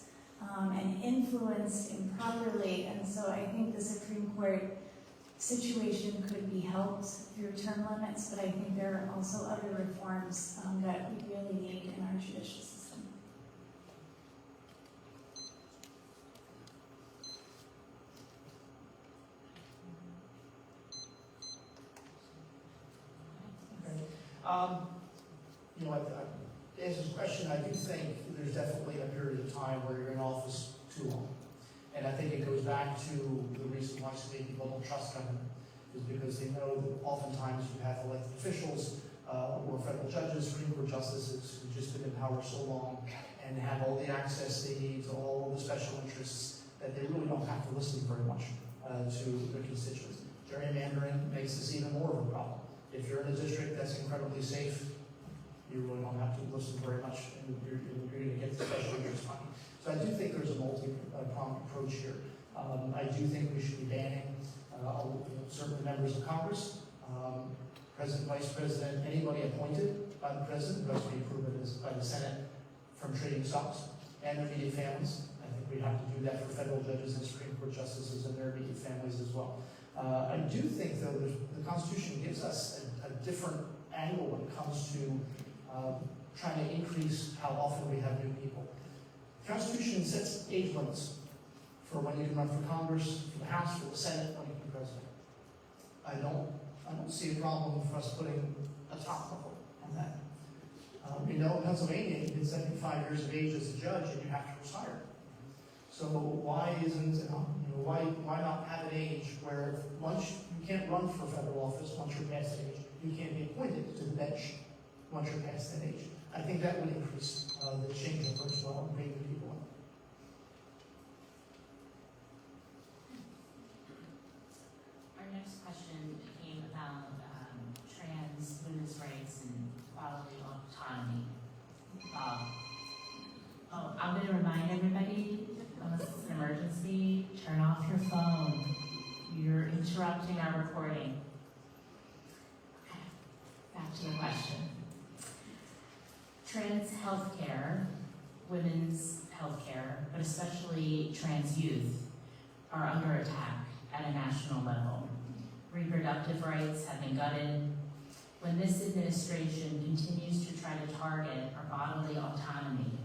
and influenced improperly, and so I think the Supreme Court situation could be helped through term limits, but I think there are also other reforms that we really need in our judicial system.
To answer this question, I do think there's definitely a period of time where you're in office too long. And I think it goes back to the reason why so many people don't trust government, is because they know that oftentimes you have elected officials or federal judges, Supreme Court justices who've just been in power so long and have all the access they need to all the special interests that they really don't have to listen very much to their constituents. Gerrymandering makes this even more of a problem. If you're in a district that's incredibly safe, you really don't have to listen very much, and you're going to get the special interest money. So I do think there's a multi-pronged approach here. I do think we should be banning certain members of Congress, President, Vice President, anybody appointed by the President, who has to be approved by the Senate, from trading stocks, and their immediate families. I think we have to do that for federal judges and Supreme Court justices and their immediate families as well. I do think, though, the Constitution gives us a different angle when it comes to trying to increase how often we have new people. The Constitution sets age limits for when you can run for Congress, for the House, for the Senate, when you can be president. I don't see a problem for us putting a top level on that. We know in Pennsylvania, you get 75 years of age as a judge and you have to retire. So why isn't, why not have an age where once you can't run for federal office once you're past that age, you can't be appointed to the bench once you're past that age. I think that would increase the change of as well and bring the people in.
Our next question came about trans women's rights and bodily autonomy. I'm going to remind everybody, unless it's an emergency, turn off your phone. You're interrupting our recording. Okay, back to the question. Trans healthcare, women's healthcare, but especially trans youth, are under attack at a national level. Reproductive rights have been gutted. When this administration continues to try to target our bodily autonomy,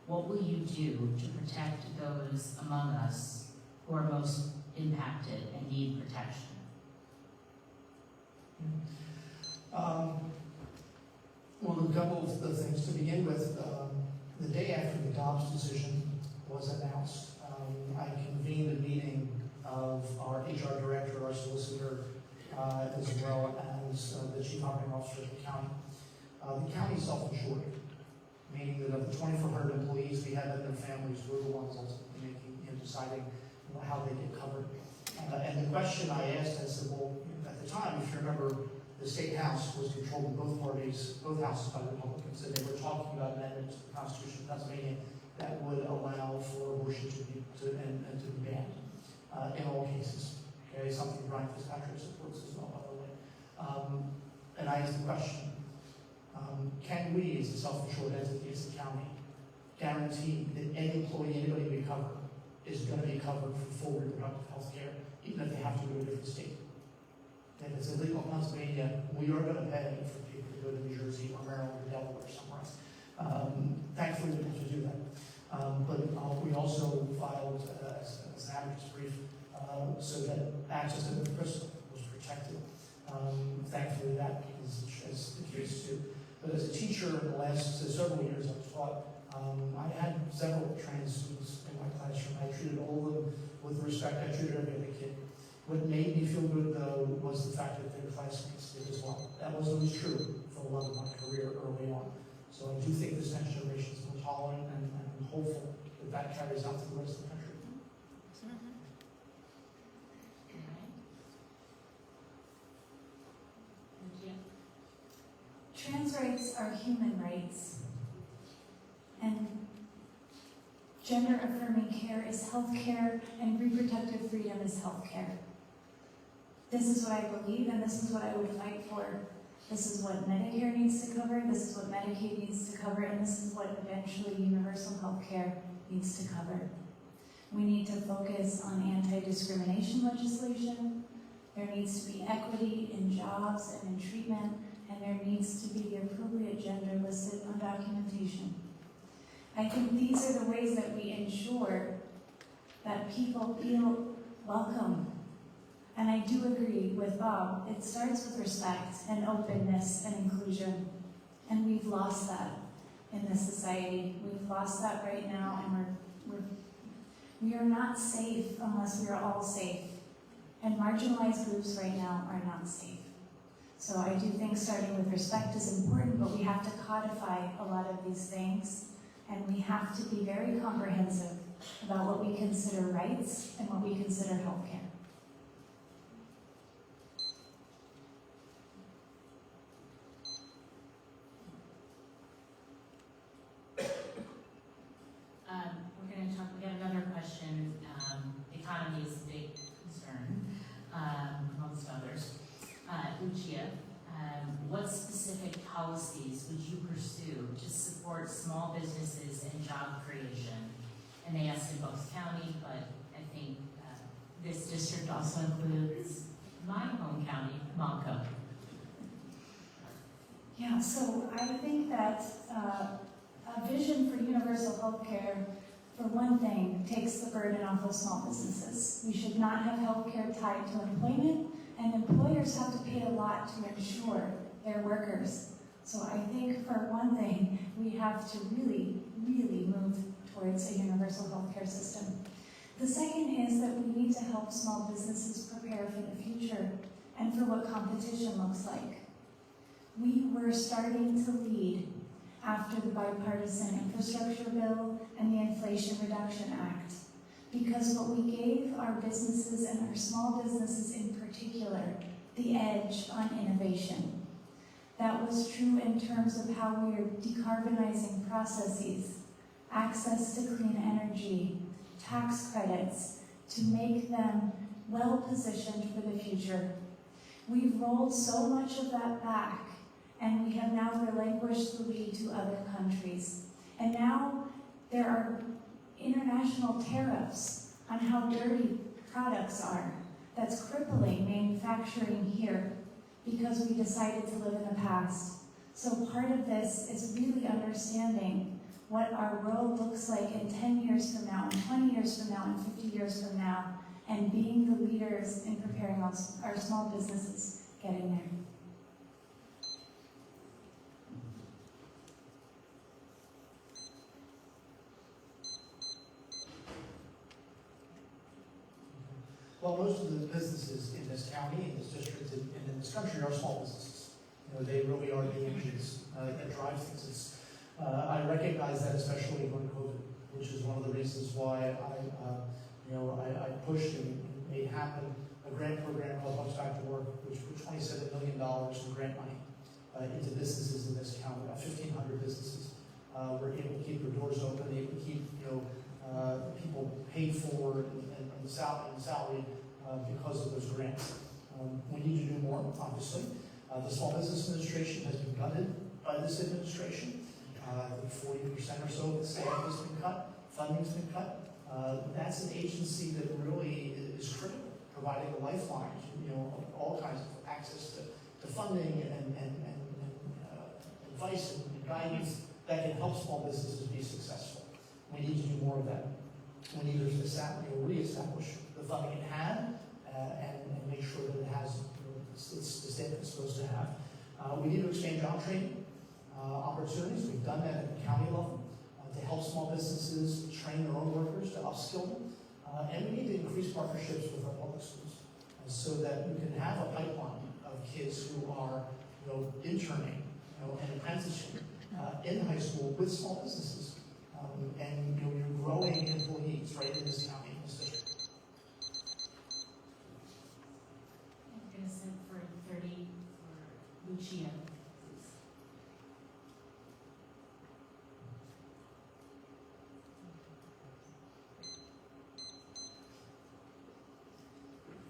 what will you do to protect those among us who are most impacted and need protection?
Well, a couple of the things to begin with. The day after the Dobbs decision was announced, I convened a meeting of our HR director, our solicitor, as well as the chief operating officer of the county. The county is self-insured, meaning that of the 2,400 employees we have and their families, we're the ones ultimately making and deciding how they get covered. And the question I asked, I said, well, at the time, if you remember, the state house was controlled in both parties, both houses by Republicans, and they were talking about amendments to the Constitution of Pennsylvania that would allow for abortion to be banned in all cases. Okay, something Brian Fitzpatrick supports as well, by the way. And I asked the question, can we, as a self-insured entity, as a county, guarantee that any employee, anybody we cover, is going to be covered for full reproductive health care, even if they have to go to a different state? If it's illegal in Pennsylvania, we are going to pay for people to go to New Jersey or Maryland or Delaware or somewhere else. Thankfully, we have to do that. But we also filed as an advocacy brief so that access to the prison was protected. Thankfully, that is the case too. But as a teacher in the last several years, I've taught. I had several trans students in my classroom. I treated all of them with respect. I treated every other kid. What made me feel good, though, was the fact that their classmates did as well. That wasn't always true for a lot of my career early on. So I do think this next generation is more tolerant and I'm hopeful that that carries out to the rest of the country.
Trans rights are human rights, and gender-affirming care is health care, and reproductive freedom is health care. This is what I believe, and this is what I would fight for. This is what Medicare needs to cover, this is what Medicaid needs to cover, and this is what eventually universal health care needs to cover. We need to focus on anti-discrimination legislation. There needs to be equity in jobs and in treatment, and there needs to be the appropriate gender listed on documentation. I think these are the ways that we ensure that people feel welcome. And I do agree with Bob, it starts with respect and openness and inclusion. And we've lost that in this society. We've lost that right now, and we are not safe unless we are all safe. And marginalized groups right now are not safe. So I do think starting with respect is important, but we have to codify a lot of these things, and we have to be very comprehensive about what we consider rights and what we consider health care.
We got another question. Economy is a big concern, amongst others. Lucia, what specific policies would you pursue to support small businesses and job creation? And they asked in Bucks County, but I think this district also includes my home county, Monco.
Yeah, so I think that a vision for universal health care, for one thing, takes the burden off of small businesses. We should not have health care tied to employment, and employers have to pay a lot to insure their workers. So I think for one thing, we have to really, really move towards a universal health care system. The second is that we need to help small businesses prepare for the future and for what competition looks like. We were starting to lead after the bipartisan infrastructure bill and the Inflation Reduction Act, because what we gave our businesses and our small businesses in particular, the edge on innovation. That was true in terms of how we are decarbonizing processes, access to clean energy, tax credits, to make them well-positioned for the future. We've rolled so much of that back, and we have now relinquished the lead to other countries. And now there are international tariffs on how dirty products are. That's crippling manufacturing here because we decided to live in the past. So part of this is really understanding what our world looks like in 10 years from now, and 20 years from now, and 50 years from now, and being the leaders in preparing our small businesses getting there.
Well, most of the businesses in this county, in this district, and in this country are small businesses. They really are the engines that drive things. I recognize that especially during COVID, which is one of the reasons why I pushed and made happen a grant program called Bucks Back to Work, which put $27 million in grant money into businesses in this county. About 1,500 businesses were able to keep their doors open, able to keep people paid for and salaried because of those grants. We need to do more, obviously. The Small Business Administration has been gutted by this administration. I think 40% or so of the staff has been cut, funding's been cut. That's an agency that really is critical, providing a lifeline to all kinds of access to funding and advice and guidance that can help small businesses be successful. We need to do more of that. We need to reestablish the funding it had and make sure that it has the state it's supposed to have. We need to expand job training opportunities. We've done that at the county level to help small businesses train their own workers, to upskill them. And we need to increase partnerships with our public schools so that we can have a pipeline of kids who are interning and apprenticeship in high school with small businesses. And you're growing employees right in this county, in this district.
I'm going to send for 30 for Lucia, please.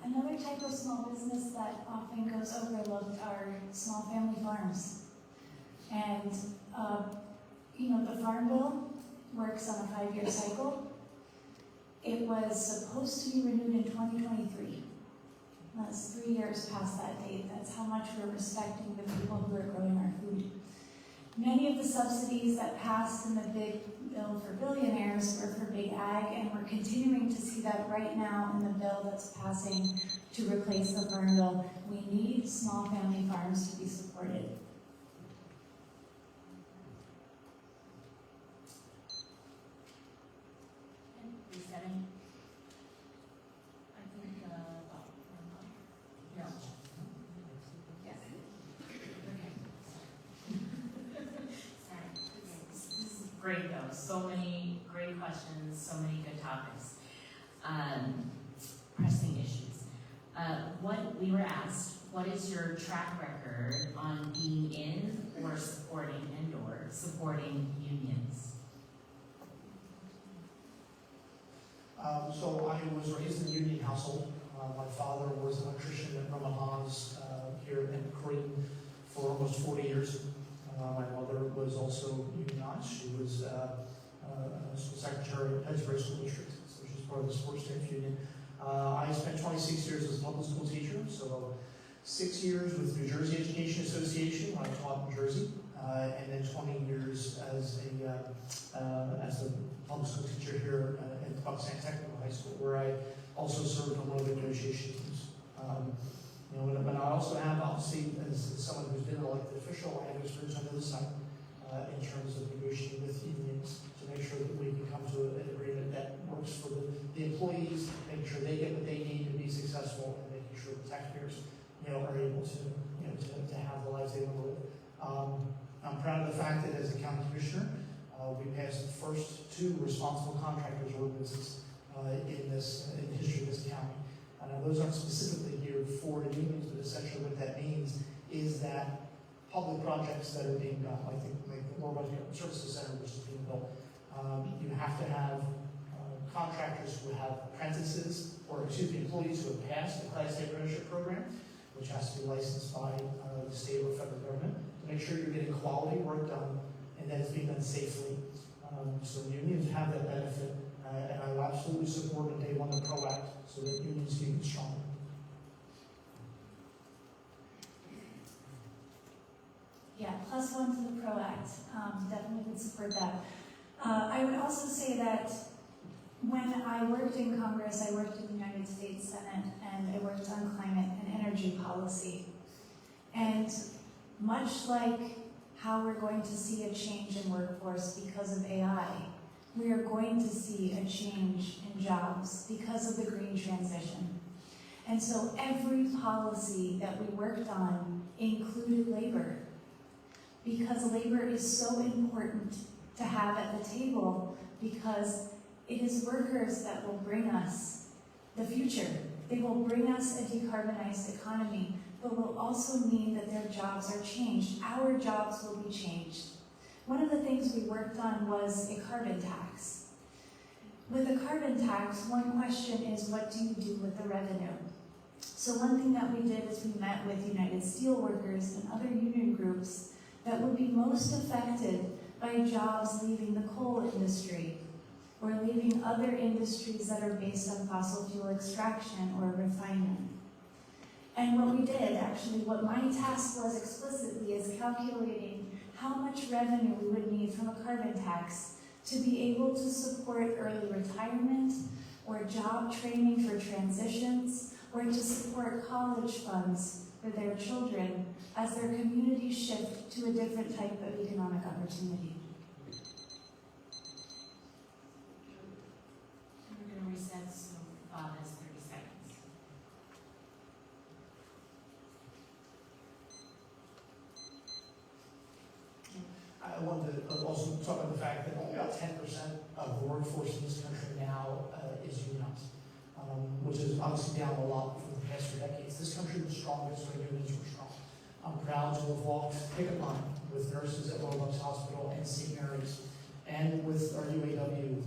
Another type of small business that often goes overlooked are small family farms. And, the Farm Bill works on a 5-year cycle. It was supposed to be renewed in 2023. That's 3 years past that date. That's how much we're respecting the people who are growing our food. Many of the subsidies that passed in the big bill for billionaires were for big ag, and we're continuing to see that right now in the bill that's passing to replace the Farm Bill. We need small family farms to be supported.
Resetting. I think, no. Yes. Okay. Sorry. This is great though. So many great questions, so many good topics. Pressing issues. What we were asked, what is your track record on being in or supporting unions?
So I was raised in a union household. My father was an electrician at Romahan's here in Creighton for almost 40 years. My mother was also unionized. She was secretary of Pittsburgh School District, so she's part of the sports staff union. I spent 26 years as a public school teacher, so 6 years with New Jersey Education Association when I taught in Jersey, and then 20 years as a public school teacher here at Buckstand Technical High School, where I also served on one of the negotiation teams. But I also have, obviously, as someone who's been an elected official, I have experience on the other side in terms of negotiating with unions to make sure that we can come to an agreement that works for the employees, making sure they get what they need to be successful, and making sure the taxpayers, are able to have the lives they want to live. I'm proud of the fact that as a county commissioner, we passed the first 2 responsible contractors ordinances in the history of this county. Those aren't specifically geared for the unions, but essentially what that means is that public projects that are being done, like the World Government Services Center, which is being built, you have to have contractors who have apprentices, employees who have passed the Class A apprenticeship program, which has to be licensed by the state or federal government, to make sure you're getting quality work done and that it's being done safely. So unions have that benefit, and I will absolutely support that they want to PRO Act so that unions can get stronger.
Yeah, +1 to the PRO Act. Definitely would support that. I would also say that when I worked in Congress, I worked in the United States Senate, and I worked on climate and energy policy. And much like how we're going to see a change in workforce because of AI, we are going to see a change in jobs because of the green transition. And so every policy that we worked on included labor, because labor is so important to have at the table, because it is workers that will bring us the future. They will bring us a decarbonized economy, but will also mean that their jobs are changed. Our jobs will be changed. One of the things we worked on was a carbon tax. With a carbon tax, one question is, what do you do with the revenue? So one thing that we did is we met with United Steelworkers and other union groups that would be most affected by jobs leaving the coal industry or leaving other industries that are based on fossil fuel extraction or refinement. And what we did, actually, what my task was explicitly, is calculating how much revenue we would need from a carbon tax to be able to support early retirement or job training for transitions, or to support college funds for their children as their communities shift to a different type of economic opportunity.
We're going to recess, so Bob has 30 seconds.
I wanted to also talk about the fact that only about 10% of the workforce in this country now is unionized, which is obviously down a lot from the past 4 decades. This country was strongest when unions were strong. I'm proud to have walked picket line with nurses at Roebuck Hospital and St. Mary's, and with our UAW,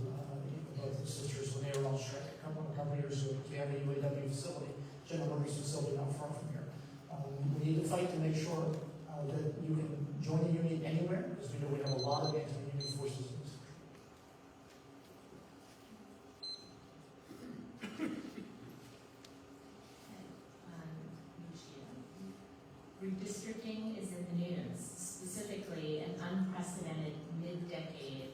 both the sisters, when they were on strike a couple years ago. We have a UAW facility, General Motors facility not far from here. We need to fight to make sure that you can join the union anywhere, because we know we have a lot of anti-union forces in this country.
Lucia. Redistricting is in the news, specifically an unprecedented mid-decade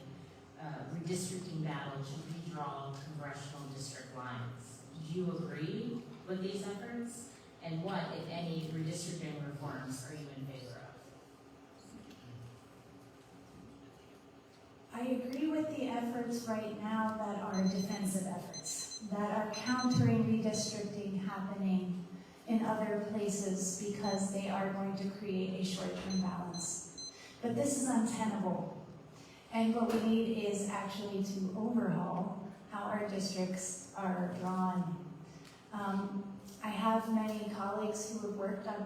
redistricting battle to redraw congressional district lines. Do you agree with these efforts? And what, if any, redistricting reforms are you in favor of?
I agree with the efforts right now that are defensive efforts, that are countering redistricting happening in other places because they are going to create a short-term balance. But this is untenable. And what we need is actually to overhaul how our districts are drawn. I have many colleagues who have worked on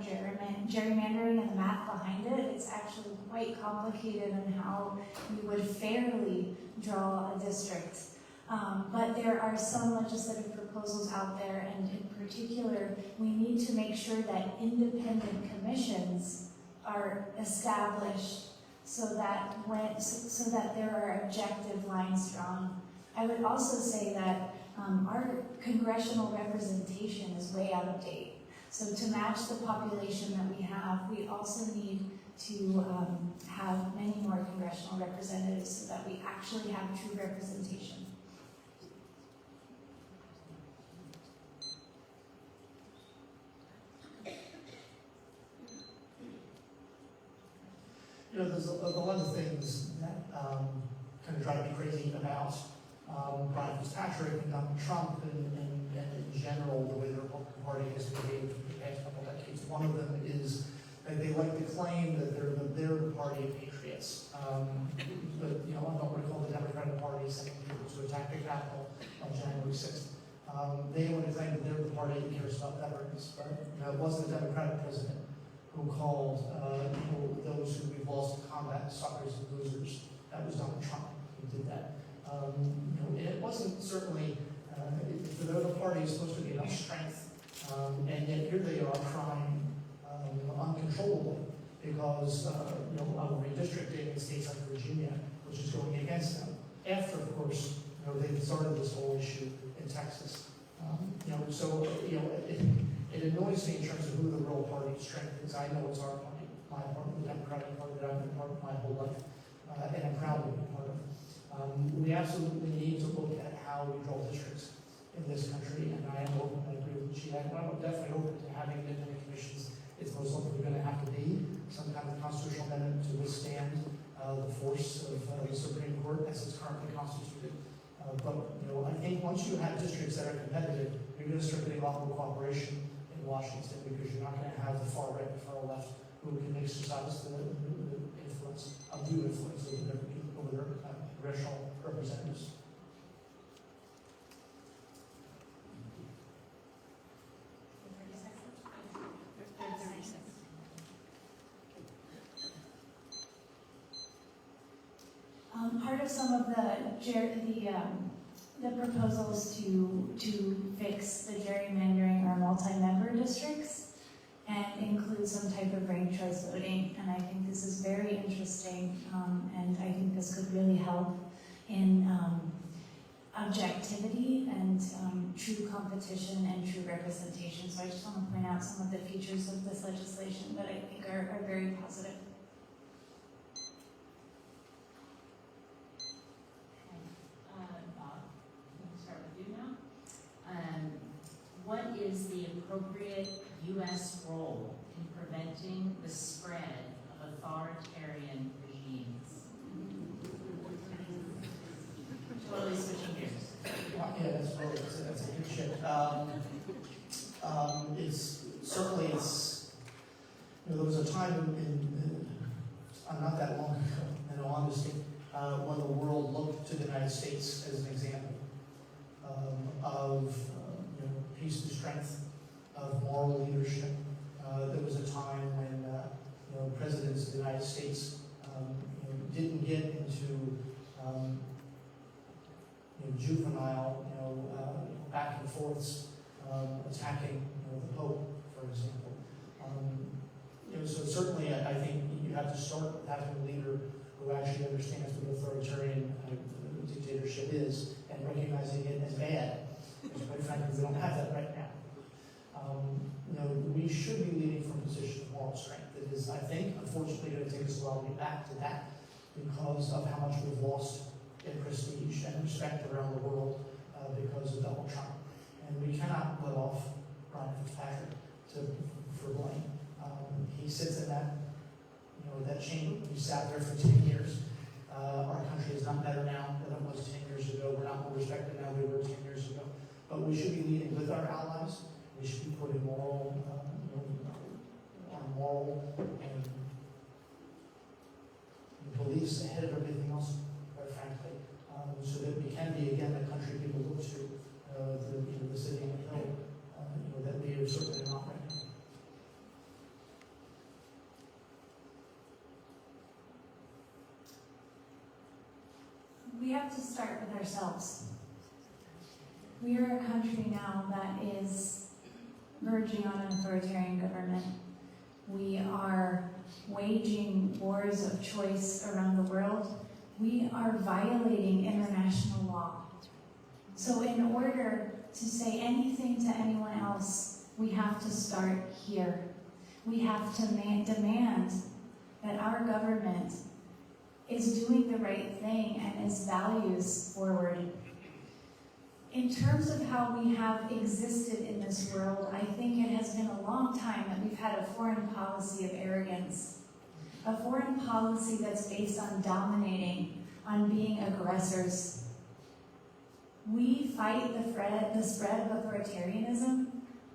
gerrymandering and the math behind it. It's actually quite complicated on how you would fairly draw a district. But there are some legislative proposals out there, and in particular, we need to make sure that independent commissions are established so that there are objective lines drawn. I would also say that our congressional representation is way out of date. So to match the population that we have, we also need to have many more congressional representatives so that we actually have true representation.
You know, there's a lot of things that kind of drive me crazy about Brian Fitzpatrick and Donald Trump and in general the way the Republican Party has behaved for the past couple decades. One of them is that they like to claim that they're the party of patriots. But, you know, I don't recall the Democratic Party sending people to attack the Capitol on January 6th. They want to claim that they're the party that cares about veterans. But, you know, it wasn't a Democratic president who called those who we've lost in combat suckers and losers. That was Donald Trump who did that. You know, and it wasn't certainly, for the party is supposed to be enough strength, and yet here they are crying uncontrollably because you know, of redistricting in states like Virginia, which is going against them. After, of course, you know, they started this whole issue in Texas. You know, so you know, it annoys me in terms of who the real party of strength is. I know it's our party, my party, the Democratic Party that I've been part of my whole life, and I'm proud to be part of. We absolutely need to look at how we draw districts in this country, and I am open, I agree with Lucia, and I'm definitely open to having independent commissions. It's most likely going to have to be some kind of constitutional amendment to withstand the force of the Supreme Court as it's currently constituted. But you know, I think once you have districts that are competitive, you're going to start getting a lot more cooperation in Washington because you're not going to have the far right and far left who can exercise the influence, undue influence over their congressional representatives.
Part of some of the proposals to fix the gerrymandering are multi-member districts and include some type of ranked choice voting. And I think this is very interesting, and I think this could really help in objectivity and true competition and true representation. So I just want to point out some of the features of this legislation that I think are very positive.
What is the appropriate U.S. role in preventing the spread of authoritarian regimes? Totally switching gears.
Yeah, that's a good shift. You know, there was a time not that long ago, in all honesty, when the world looked to the United States as an example of peace and strength, of moral leadership. There was a time when presidents of the United States didn't get into juvenile back and forths attacking the Pope, for example. So certainly I think you have to start with having a leader who actually understands what authoritarian dictatorship is and recognizing it as bad. Because quite frankly, we don't have that right now. We should be leading from a position of moral strength. It is, I think, unfortunately going to take us a while to get back to that because of how much we've lost in prestige and respect around the world because of Donald Trump. And we cannot let off Brian Fitzpatrick for blame. He sits in that, that chamber. He sat there for 10 years. Our country is not better now than it was 10 years ago. We're not more respected now than we were 10 years ago. But we should be leading with our allies. We should be putting moral and beliefs ahead of everything else, quite frankly, so that we can be again the country people look to, the city on the hill, that we are certainly not right now.
We have to start with ourselves. We are a country now that is verging on an authoritarian government. We are waging wars of choice around the world. We are violating international law. So in order to say anything to anyone else we have to start here. We have to demand that our government is doing the right thing and is values forward. In terms of how we have existed in this world, I think it has been a long time that we've had a foreign policy of arrogance. A foreign policy that's based on dominating, on being aggressors. We fight the spread of authoritarianism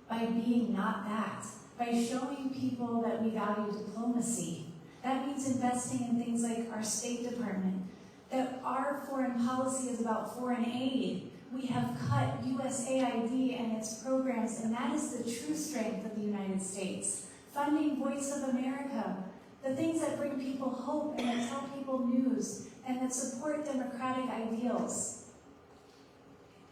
by being not that, by showing people that we value diplomacy. That means investing in things like our State Department, that our foreign policy is about foreign aid. We have cut USAID and its programs, and that is the true strength of the United States. Funding Voice of America, the things that bring people hope and that tell people news and that support democratic ideals.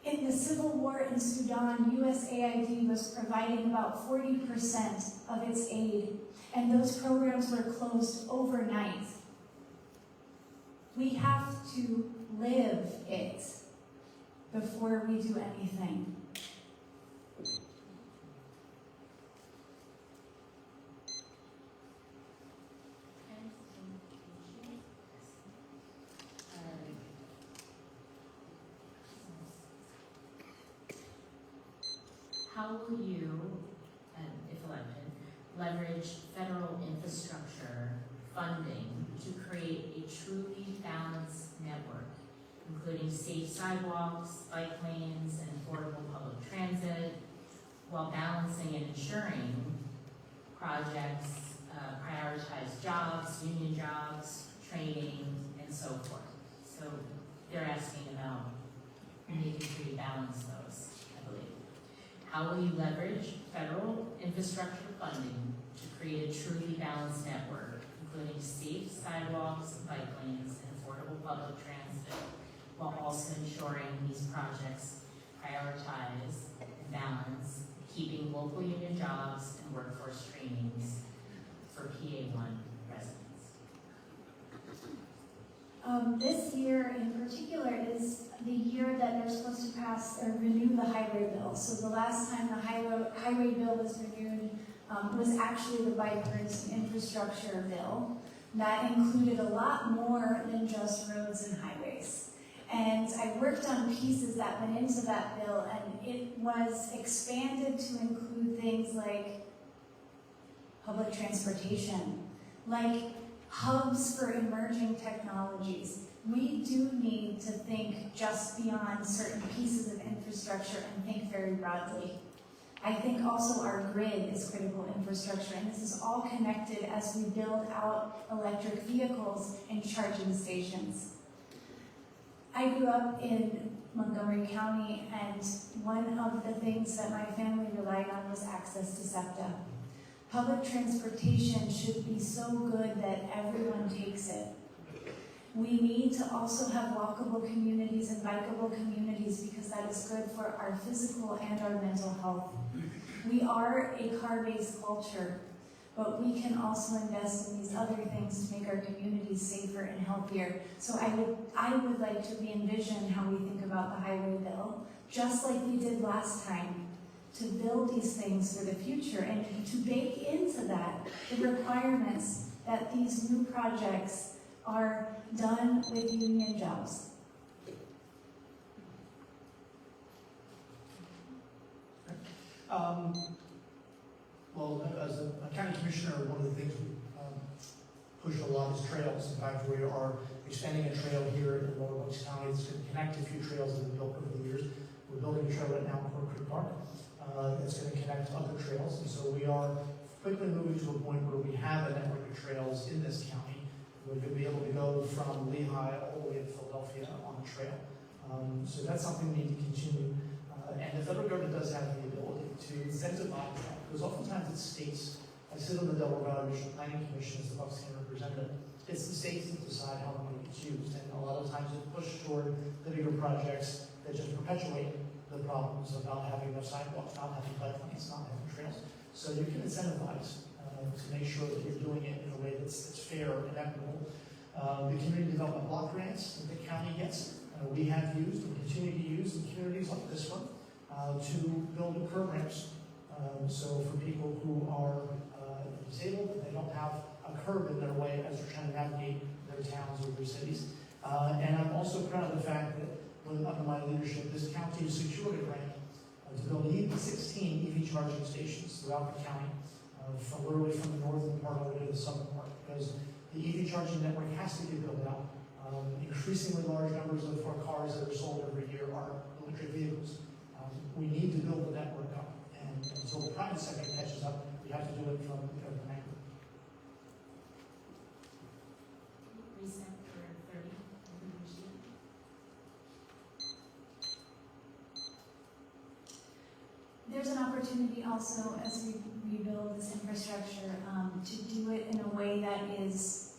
In the civil war in Sudan, USAID was providing about 40% of its aid, and those programs were closed overnight. We have to live it before we do anything.
How will you, if elected, leverage federal infrastructure funding to create a truly balanced network, including safe sidewalks, bike lanes, and affordable public transit, while balancing and ensuring projects prioritize jobs, union jobs, training, and so forth? So they're asking about making sure you balance those, I believe. How will you leverage federal infrastructure funding to create a truly balanced network, including safe sidewalks, bike lanes, and affordable public transit, while also ensuring these projects prioritize and balance keeping local union jobs and workforce trainings for PA-01 residents?
This year in particular is the year that they're supposed to pass or renew the highway bill. So the last time the highway bill was renewed was actually the bipartisan infrastructure bill. That included a lot more than just roads and highways. And I worked on pieces that went into that bill, and it was expanded to include things like public transportation, like hubs for emerging technologies. We do need to think just beyond certain pieces of infrastructure and think very broadly. I think also our grid is critical infrastructure, and this is all connected as we build out electric vehicles and charging stations. I grew up in Montgomery County, and one of the things that my family relied on was access to SEPTA. Public transportation should be so good that everyone takes it. We need to also have walkable communities and bikeable communities because that is good for our physical and our mental health. We are a car-based culture, but we can also invest in these other things to make our communities safer and healthier. So I would like to re-envision how we think about the highway bill, just like we did last time, to build these things for the future and to bake into that the requirements that these new projects are done with union jobs.
Well, as a county commissioner, one of the things we push a lot is trails. In fact, we are extending a trail here in Lower Bucks County that's going to connect a few trails that have been built over the years. We're building a trail right now in Corn Creek Park that's going to connect other trails. And so we are quickly moving to a point where we have a network of trails in this county. We're going to be able to go from Lehigh all the way to Philadelphia on a trail. So that's something we need to continue. And the federal government does have the ability to incentivize that, because oftentimes it's states. I sit on the Delaware Valley Regional Planning Commission as the Bucks County representative. It's the states that decide how the money gets used, and a lot of times it pushes toward the bigger projects that just perpetuate the problems of not having enough sidewalks, not having bike lanes, not having trails. So you can incentivize to make sure that you're doing it in a way that's fair and equitable. The community development block grants that the county gets, we have used and continue to use in communities like this one to build new programs So for people who are disabled, they don't have a curb in their way as they're trying to navigate their towns or their cities. And I'm also proud of the fact that under my leadership, this county secured a grant to build 16 EV charging stations throughout the county, literally from the northern part all the way to the southern part, because the EV charging network has to get built out. Increasingly large numbers of our cars that are sold every year are electric vehicles. We need to build the network up, and until the private sector catches up, we have to do it from the government angle.
Reset for 30.
There's an opportunity also as we rebuild this infrastructure to do it in a way that is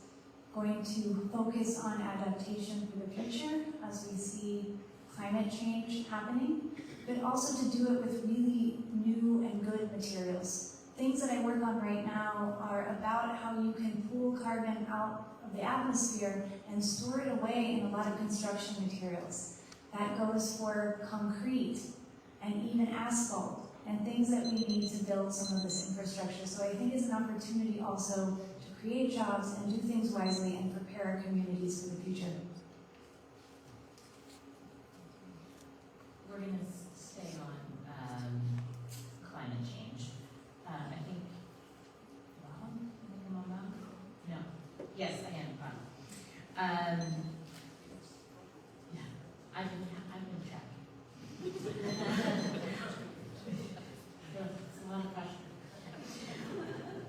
going to focus on adaptation for the future as we see climate change happening, but also to do it with really new and good materials. Things that I work on right now are about how you can pull carbon out of the atmosphere and store it away in a lot of construction materials. That goes for concrete and even asphalt and things that we need to build some of this infrastructure. So I think it's an opportunity also to create jobs and do things wisely and prepare our communities for the future.
We're going to stay on climate change. I think, Rob? I think I'm on Rob? No. Yes, I am, Rob. Yeah, I've been checking. It's a lot of questions.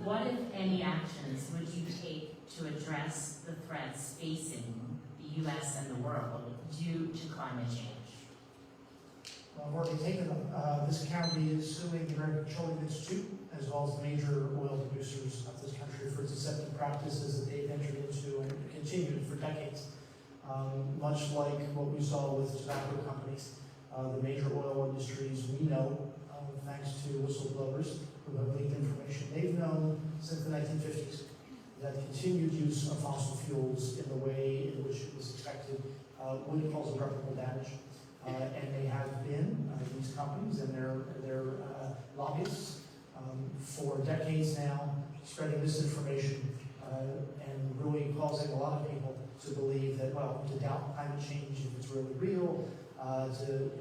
What, if any, actions would you take to address the threats facing the U.S. and the world due to climate change?
I've already taken them. This county is suing the American Petroleum Institute, as well as the major oil producers of this country for deceptive practices that they've entered into and continued for decades. Much like what we saw with tobacco companies, the major oil industries, we know, thanks to whistleblowers who have leaked information, they've known since the 1950s that continued use of fossil fuels in the way in which it was expected would cause irreparable damage. And they have been, these companies and their lobbyists, for decades now, spreading misinformation and really causing a lot of people to believe that, well, to doubt climate change if it's really real, to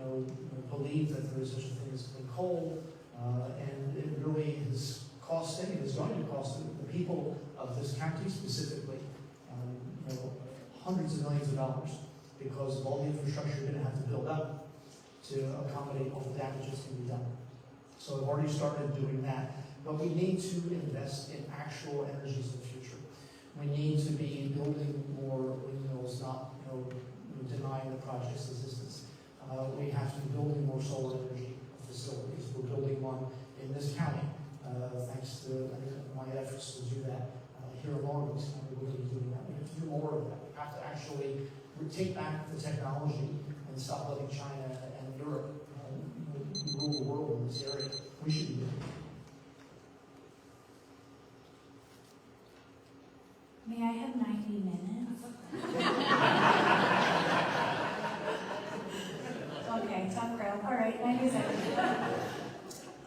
believe that there is such a thing as clean coal, and it really is costing, it is going to cost the people of this county specifically, hundreds of millions of dollars, because of all the infrastructure you're going to have to build up to accommodate all the damage that's going to be done. So I've already started doing that, but we need to invest in actual energies of the future. We need to be building more windmills, not denying the project's existence. We have to be building more solar energy facilities. We're building one in this county, thanks to my efforts to do that. Here in Lawrence County, we're going to be doing that. We have to do more of that. We have to actually take back the technology and stop letting China and Europe rule the world in this area. We should be doing it.
May I have 90 minutes? Okay, tough crowd. All right, 90 seconds.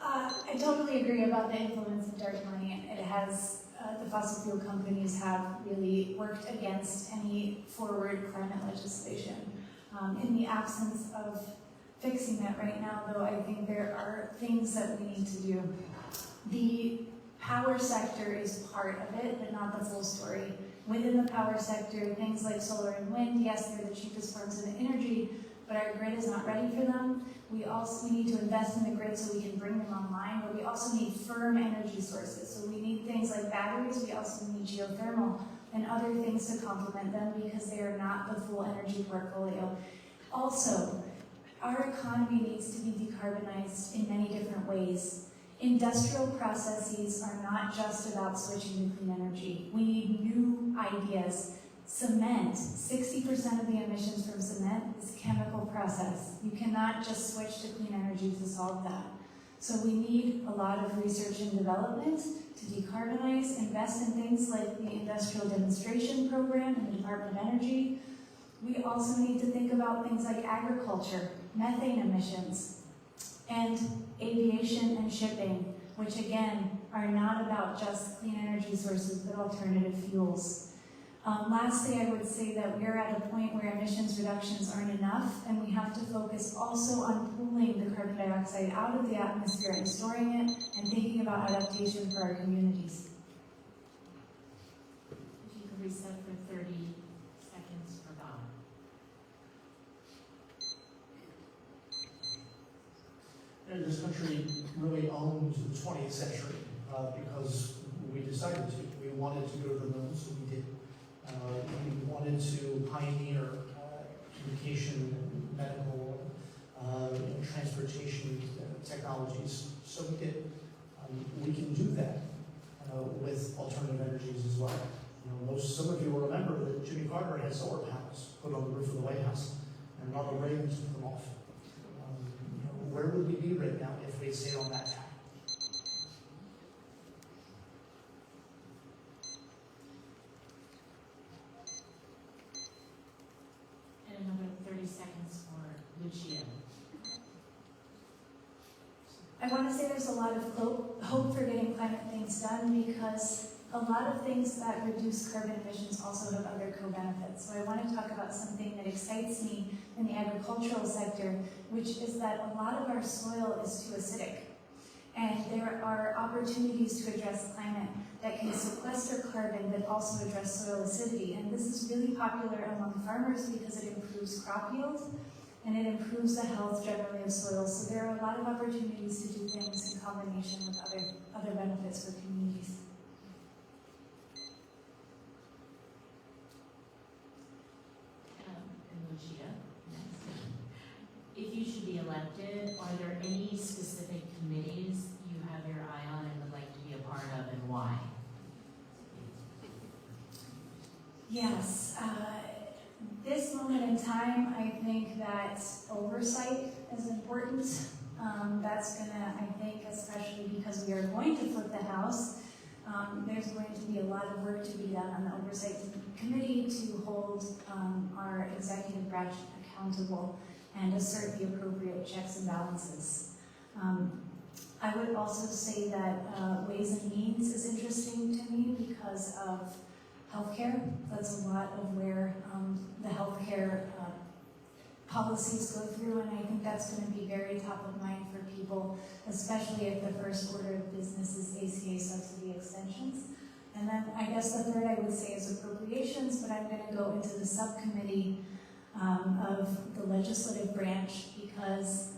I totally agree about the influence of dark money. It has, the fossil fuel companies have really worked against any forward climate legislation. In the absence of fixing that right now, though, I think there are things that we need to do. The power sector is part of it, but not the full story. Within the power sector, things like solar and wind, yes, they're the cheapest forms of energy, but our grid is not ready for them. We need to invest in the grid so we can bring them online, but we also need firm energy sources. So we need things like batteries, we also need geothermal and other things to complement them because they are not the full energy portfolio. Also, our economy needs to be decarbonized in many different ways. Industrial processes are not just about switching to clean energy. We need new ideas. Cement, 60% of the emissions from cement is chemical process. You cannot just switch to clean energy to solve that. So we need a lot of research and development to decarbonize, invest in things like the Industrial Demonstration Program in the Department of Energy. We also need to think about things like agriculture, methane emissions, and aviation and shipping, which again are not about just clean energy sources but alternative fuels. Lastly, I would say that we're at a point where emissions reductions aren't enough, and we have to focus also on pulling the carbon dioxide out of the atmosphere and storing it, and thinking about adaptation for our communities.
If you could reset for 30 seconds for Bob.
And this country really owned the 20th century because we decided to. We wanted to go to the moon, so we did. We wanted to pioneer communication, medical, transportation technologies, so we did. We can do that with alternative energies as well. Some of you will remember that Jimmy Carter had solar panels put on the roof of the White House, and Ronald Reagan took them off. Where would we be right now if we had stayed on that path?
And another 30 seconds for Lucia.
I want to say there's a lot of hope for getting climate things done because a lot of things that reduce carbon emissions also have other co-benefits. So I want to talk about something that excites me in the agricultural sector, which is that a lot of our soil is too acidic. And there are opportunities to address climate that can sequester carbon but also address soil acidity. And this is really popular among farmers because it improves crop yield and it improves the health generally of soil. So there are a lot of opportunities to do things in combination with other benefits for communities.
And Lucia, next. If you should be elected, are there any specific committees you have your eye on and would like to be a part of, and why?
Yes, this moment in time, I think that oversight is important. That's gonna, I think, especially because we are going to flip the House, there's going to be a lot of work to be done on the oversight committee to hold our executive branch accountable and assert the appropriate checks and balances. I would also say that Ways and Means is interesting to me because of healthcare. That's a lot of where the healthcare policies go through, and I think that's going to be very top of mind for people, especially if the first order of business is ACA subsidy extensions. And then I guess the third I would say is appropriations, but I'm going to go into the subcommittee of the legislative branch because,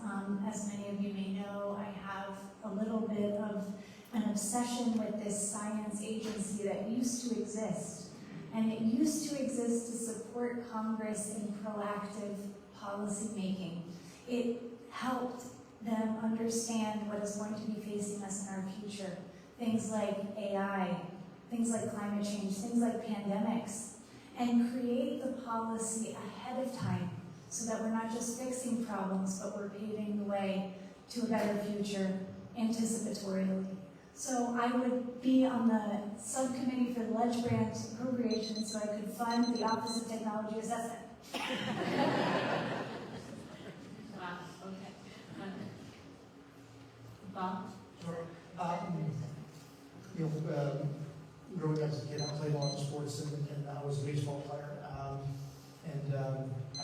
as many of you may know, I have a little bit of an obsession with this science agency that used to exist. And it used to exist to support Congress in proactive policy making. It helped them understand what is going to be facing us in our future. Things like AI, things like climate change, things like pandemics, and create the policy ahead of time so that we're not just fixing problems, but we're paving the way to a better future anticipatorily. So I would be on the subcommittee for the Ledge Grant appropriations so I could fund the Office of Technology Assessment.
Wow, okay. Bob?
Sure. Growing up as a kid, I played a lot of sports, and I was a baseball player. I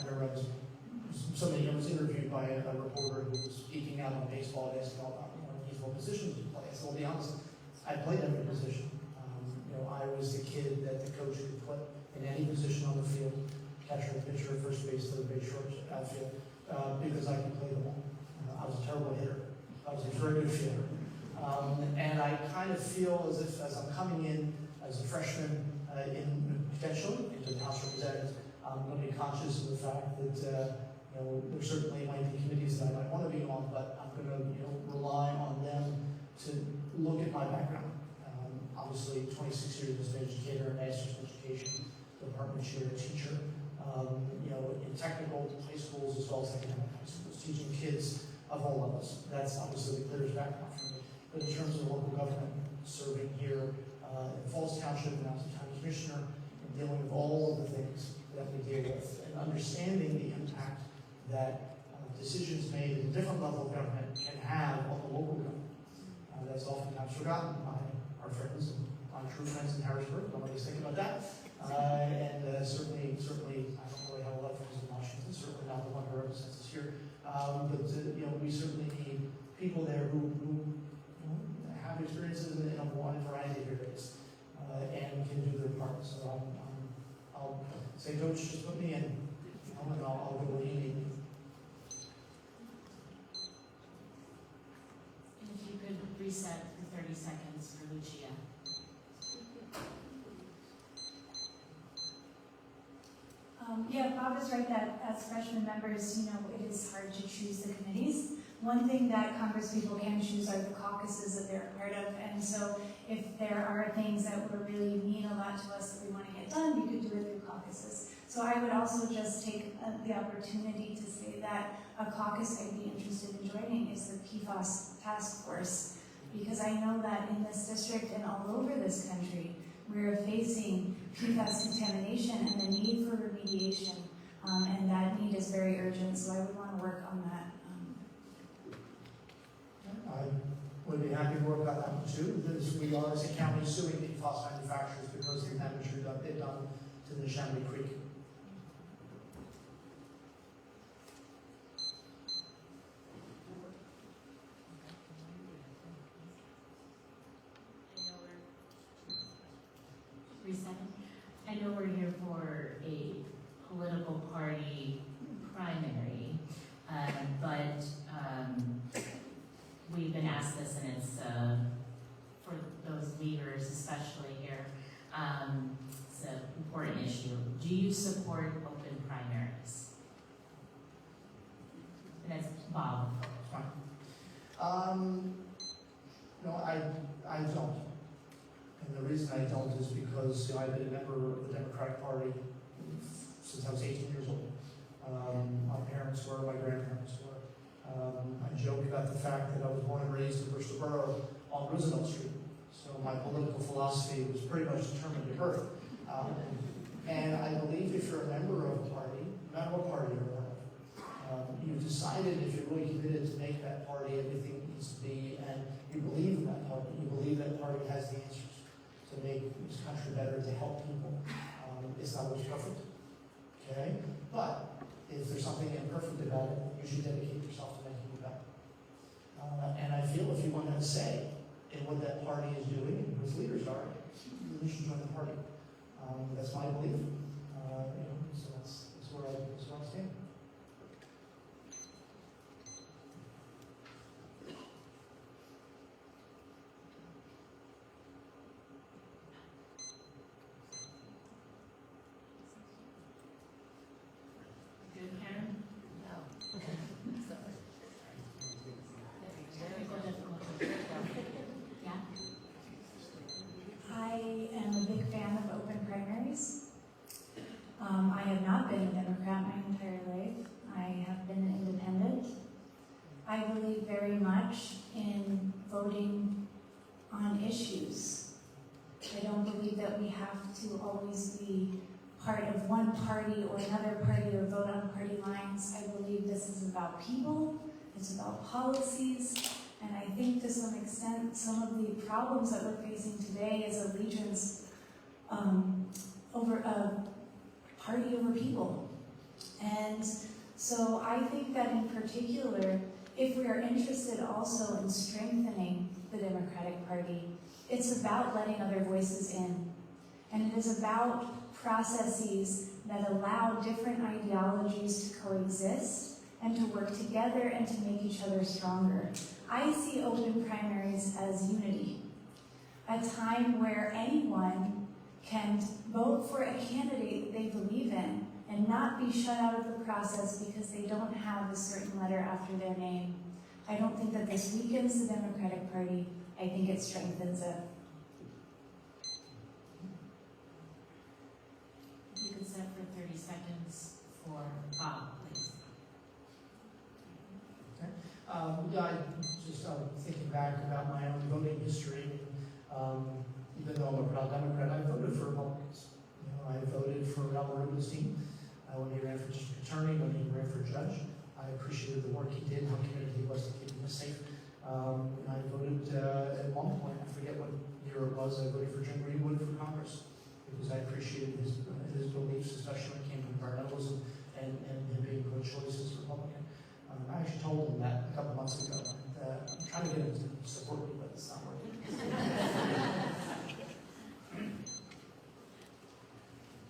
remember I was interviewed by a reporter who was speaking out on baseball and asking about baseball positions to play. So I'll be honest, I played every position. I was the kid that the coach could put in any position on the field, catcher, pitcher, first base, third base, short, outfield, because I could play them all. I was a terrible hitter. I was a very good fielder. And I kind of feel as if, as I'm coming in as a freshman potentially into the House of Representatives, I'm going to be conscious of the fact that there certainly might be committees that I might want to be on, but I'm going to rely on them to look at my background. Obviously, 26 years as an educator, a master's in education, department chair, teacher, in technical high schools as well as academic high schools, teaching kids of all levels. That's obviously the clearest background for me. But in terms of local government, serving here in Falls Township and as a county commissioner, and dealing with all of the things that we deal with, and understanding the impact that decisions made at a different level of government can have on the local government. That's oftentimes forgotten by our friends and our true friends in Harrisburg. Nobody's thinking about that. Certainly, I don't really have a lot of friends in Washington. Certainly not the one who represents us here. We certainly need people there who have experiences in a wide variety of areas and can do their part. So I'll say, Coach, just put me in, and I'll go where you need me.
And if you could reset for 30 seconds for Lucia.
Yeah, Bob is right that as freshman members, it is hard to choose the committees. One thing that Congress people can choose are the caucuses that they're a part of, and so if there are things that would really mean a lot to us that we want to get done, we could do it through caucuses. So I would also just take the opportunity to say that a caucus I'd be interested in joining is the PFAS task force, because I know that in this district and all over this country, we're facing PFAS contamination and the need for remediation, and that need is very urgent, so I would want to work on that.
I would be happy to work on that one too. We are, as a county, suing PFAS manufacturers because of the damage they've done to the Neshaminy Creek.
I know we're here for a political party primary, but we've been asked this, and it's for those leaders, especially here, it's an important issue. Do you support open primaries? And that's Bob.
No, I don't. And the reason I don't is because I've been a member of the Democratic Party since I was 18 years old. My parents were, my grandparents were. I joke about the fact that I was born and raised in Bristol Borough on Roosevelt Street. So my political philosophy was pretty much determined at birth. And I believe if you're a member of a party, no matter what party you're a part of, you've decided if you're really committed to make that party everything it needs to be, and you believe in that party, you believe that party has the answers to make this country better, to help people. It's not always perfect, okay? But if there's something imperfect about it, you should dedicate yourself to making it better. And I feel if you want to have a say in what that party is doing and who its leaders are, you really should join the party. That's my belief. So that's where I stand.
Good, Karen? No. Okay. Sorry. Yeah?
I am a big fan of open primaries. I have not been a Democrat my entire life. I have been an independent. I believe very much in voting on issues. I don't believe that we have to always be part of one party or another party or vote on party lines. I believe this is about people, it's about policies, and I think to some extent some of the problems that we're facing today is allegiance over a party over people. And so I think that in particular, if we are interested also in strengthening the Democratic Party, it's about letting other voices in. And it is about processes that allow different ideologies to coexist and to work together and to make each other stronger. I see open primaries as unity, a time where anyone can vote for a candidate they believe in and not be shut out of the process because they don't have a certain letter after their name. I don't think that this weakens the Democratic Party. I think it strengthens it.
You can set for 30 seconds for Bob, please.
Okay. I just thinking back about my own voting history. Even though I'm a proud Democrat, I voted for Republicans. I voted for Albert Rubenstein when he ran for district attorney, when he ran for judge. I appreciated appreciated the work he did, how committed he was to keeping us safe. I voted at one point, I forget what year it was, I voted for Jim Greenwood for Congress because I appreciated his beliefs, especially when it came to environmentalism and him being pro-choice as a Republican. I actually told him that a couple months ago. And, I'm trying to get him to support me, but it's not working.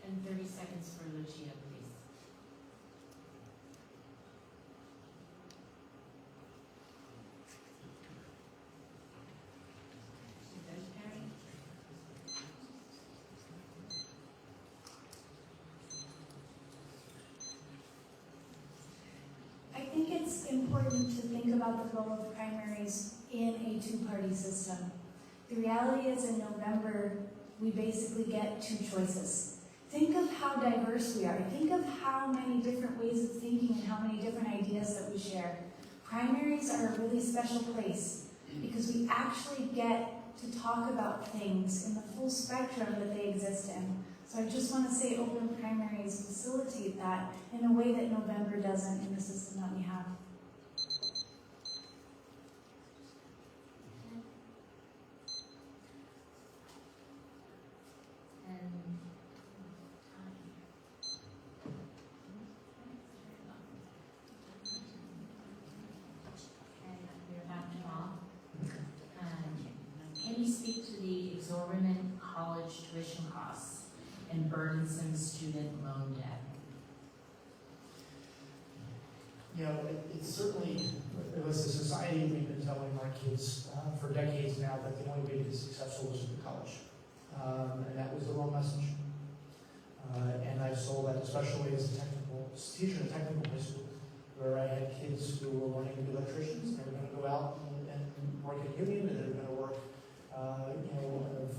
And 30 seconds for Lucia, please.
I think it's important to think about the role of primaries in a two-party system. The reality is in November, we basically get two choices. Think of how diverse we are. Think of how many different ways of thinking and how many different ideas that we share. Primaries are a really special place because we actually get to talk about things in the full spectrum that they exist in. So I just want to say open primaries facilitate that in a way that November doesn't in the system that we have.
Can you speak to the exorbitant college tuition costs and burdensome student loan debt?
You know, it's certainly, as a society, we've been telling our kids for decades now that the only way to be successful was to go to college. And that was the wrong message. And I saw that especially as a teacher in a technical high school, where I had kids who were learning to be electricians. They were going to go out and work at union, and they were going to work,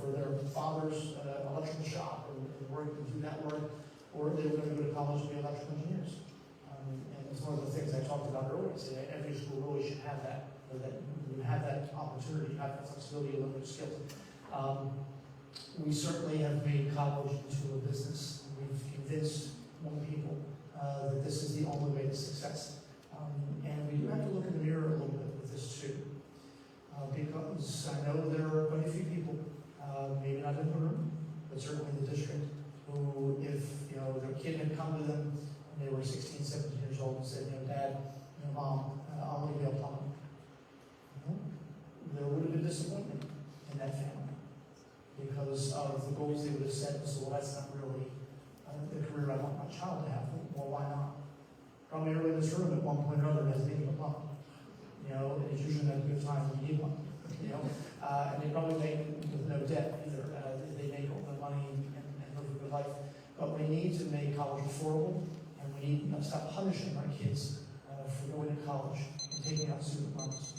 for their father's electrical shop and work and do that work, or they were going to go to college to be electrical engineers. And it's one of the things I talked about earlier. Say every school really should have that, that you have that opportunity, have that flexibility to learn new skills. We certainly have made college into a business. We've convinced young people that this is the only way to success. And we do have to look in the mirror a little bit with this too. Because I know there are quite a few people, maybe not in the room, but certainly in the district, who if their kid had come to them when they were 16, 17 years old and said, Dad, Mom, I want to be a plumber. There would have been disappointment in that family because of the goals they would have set. So, well, that's not really the career I want my child to have. Well, why not? Probably everybody in this room at one point or another has been a plumber. And it's usually not a good time when you need one. And they probably make it with no debt either. They make all the money and live a good life. But we need to make college affordable, and we need to stop punishing our kids for going to college and taking out student loans.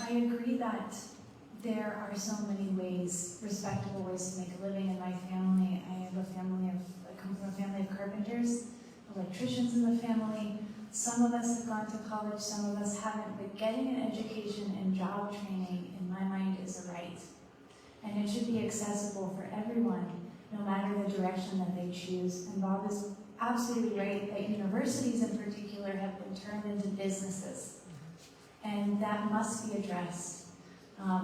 I agree that there are so many ways, respectable ways to make a living in my family. I come from a family of carpenters, electricians in the family. Some of us have gone to college, some of us haven't, but getting an education and job training, in my mind, is a right. And it should be accessible for everyone, no matter the direction that they choose. And Bob is absolutely right that universities in particular have been turned into businesses. And that must be addressed.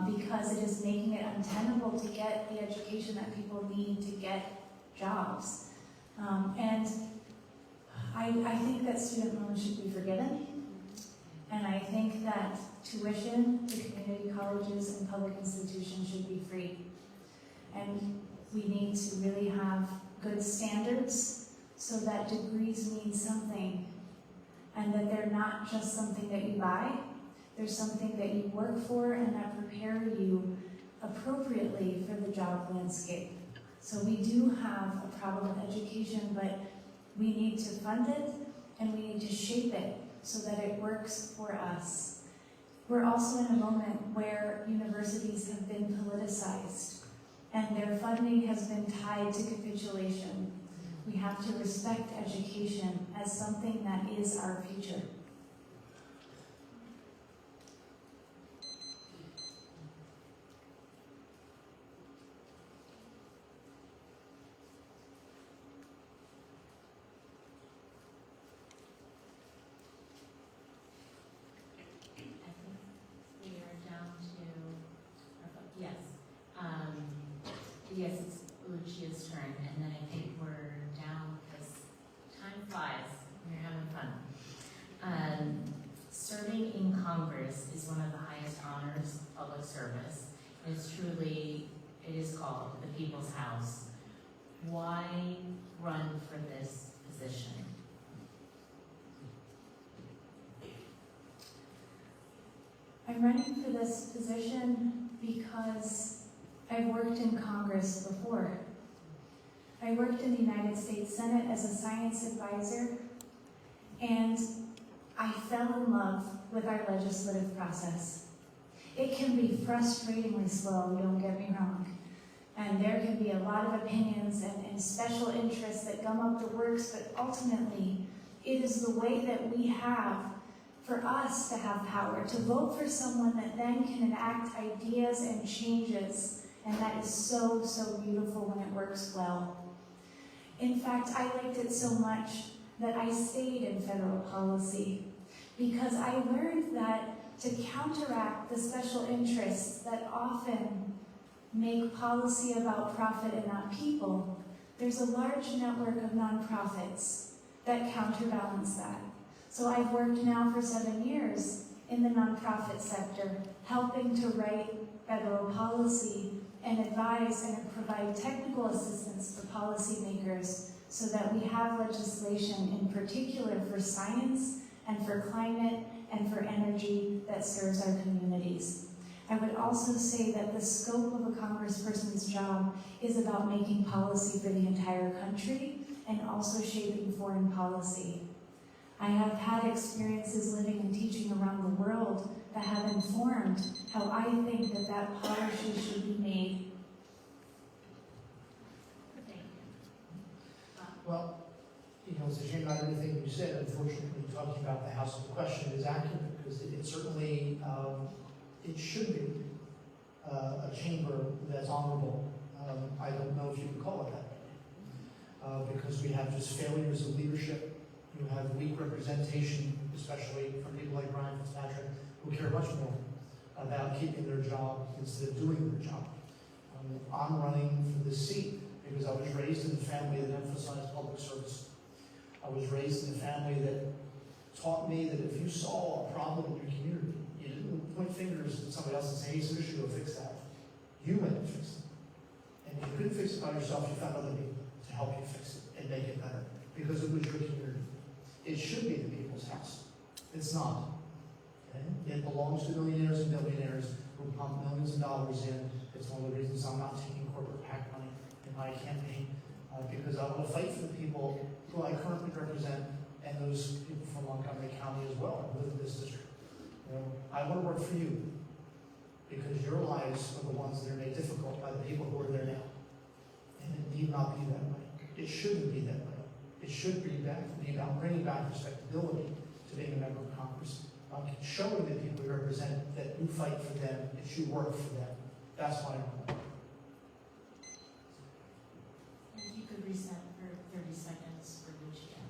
Because it is making it untenable to get the education that people need to get jobs. And I think that student loans should be forgiven. And I think that tuition to community colleges and public institutions should be free. And we need to really have good standards so that degrees mean something and that they're not just something that you buy. There's something that you work for and that prepare you appropriately for the job landscape. So we do have a problem with education, but we need to fund it and we need to shape it so that it works for us. We're also in a moment where universities have been politicized and their funding has been tied to capitulation. We have to respect education as something that is our future.
Yes, it's Lucia's turn, and then I think we're down because time flies. We're having fun. Serving in Congress is one of the highest honors of public service. It is called the People's House. Why run for this position?
I'm running for this position because I've worked in Congress before. I worked in the United States Senate as a science advisor, and I fell in love with our legislative process. It can be frustratingly slow, don't get me wrong. And there can be a lot of opinions and special interests that gum up the works, but ultimately, it is the way that we have for us to have power, to vote for someone that then can enact ideas and changes. And that is so, so beautiful when it works well. In fact, I liked it so much that I stayed in federal policy because I learned that to counteract the special interests that often make policy about profit and not people, there's a large network of nonprofits that counterbalance that. So I've worked now for 7 years in the nonprofit sector, helping to write federal policy and advise and provide technical assistance for policymakers so that we have legislation in particular for science and for climate and for energy that serves our communities. I would also say that the scope of a congressperson's job is about making policy for the entire country and also shaping foreign policy. I have had experiences living and teaching around the world that have informed how I think that policy should be made.
Well, it's a shame not everything you said. Unfortunately, talking about the House of Question is accurate because it certainly, it should be a chamber that's honorable. I don't know if you can call it that because we have just failures of leadership. You have weak representation, especially from people like Brian Fitzpatrick, who care much more about keeping their job instead of doing their job. I'm running for this seat because I was raised in a family that emphasized public service. I was raised in a family that taught me that if you saw a problem in your community, you didn't point fingers at somebody else and say, hey, so you should go fix that. You went and fixed it. And if you couldn't fix it by yourself, you found other people to help you fix it and make it better because it was your community. It should be the people's house. It's not. Okay? It belongs to millionaires and billionaires who pump millions of dollars in. It's one of the reasons I'm not taking corporate PAC money in my campaign because I want to fight for the people who I currently represent and those people from Montgomery County as well who live in this district. I want to work for you because your lives are the ones that are made difficult by the people who are there now. And it need not be that way. It shouldn't be that way. It should be about bringing back respectability to being a member of Congress, showing the people you represent that you fight for them, that you work for them. That's why I'm running.
If you could reset for 30 seconds for Lucia.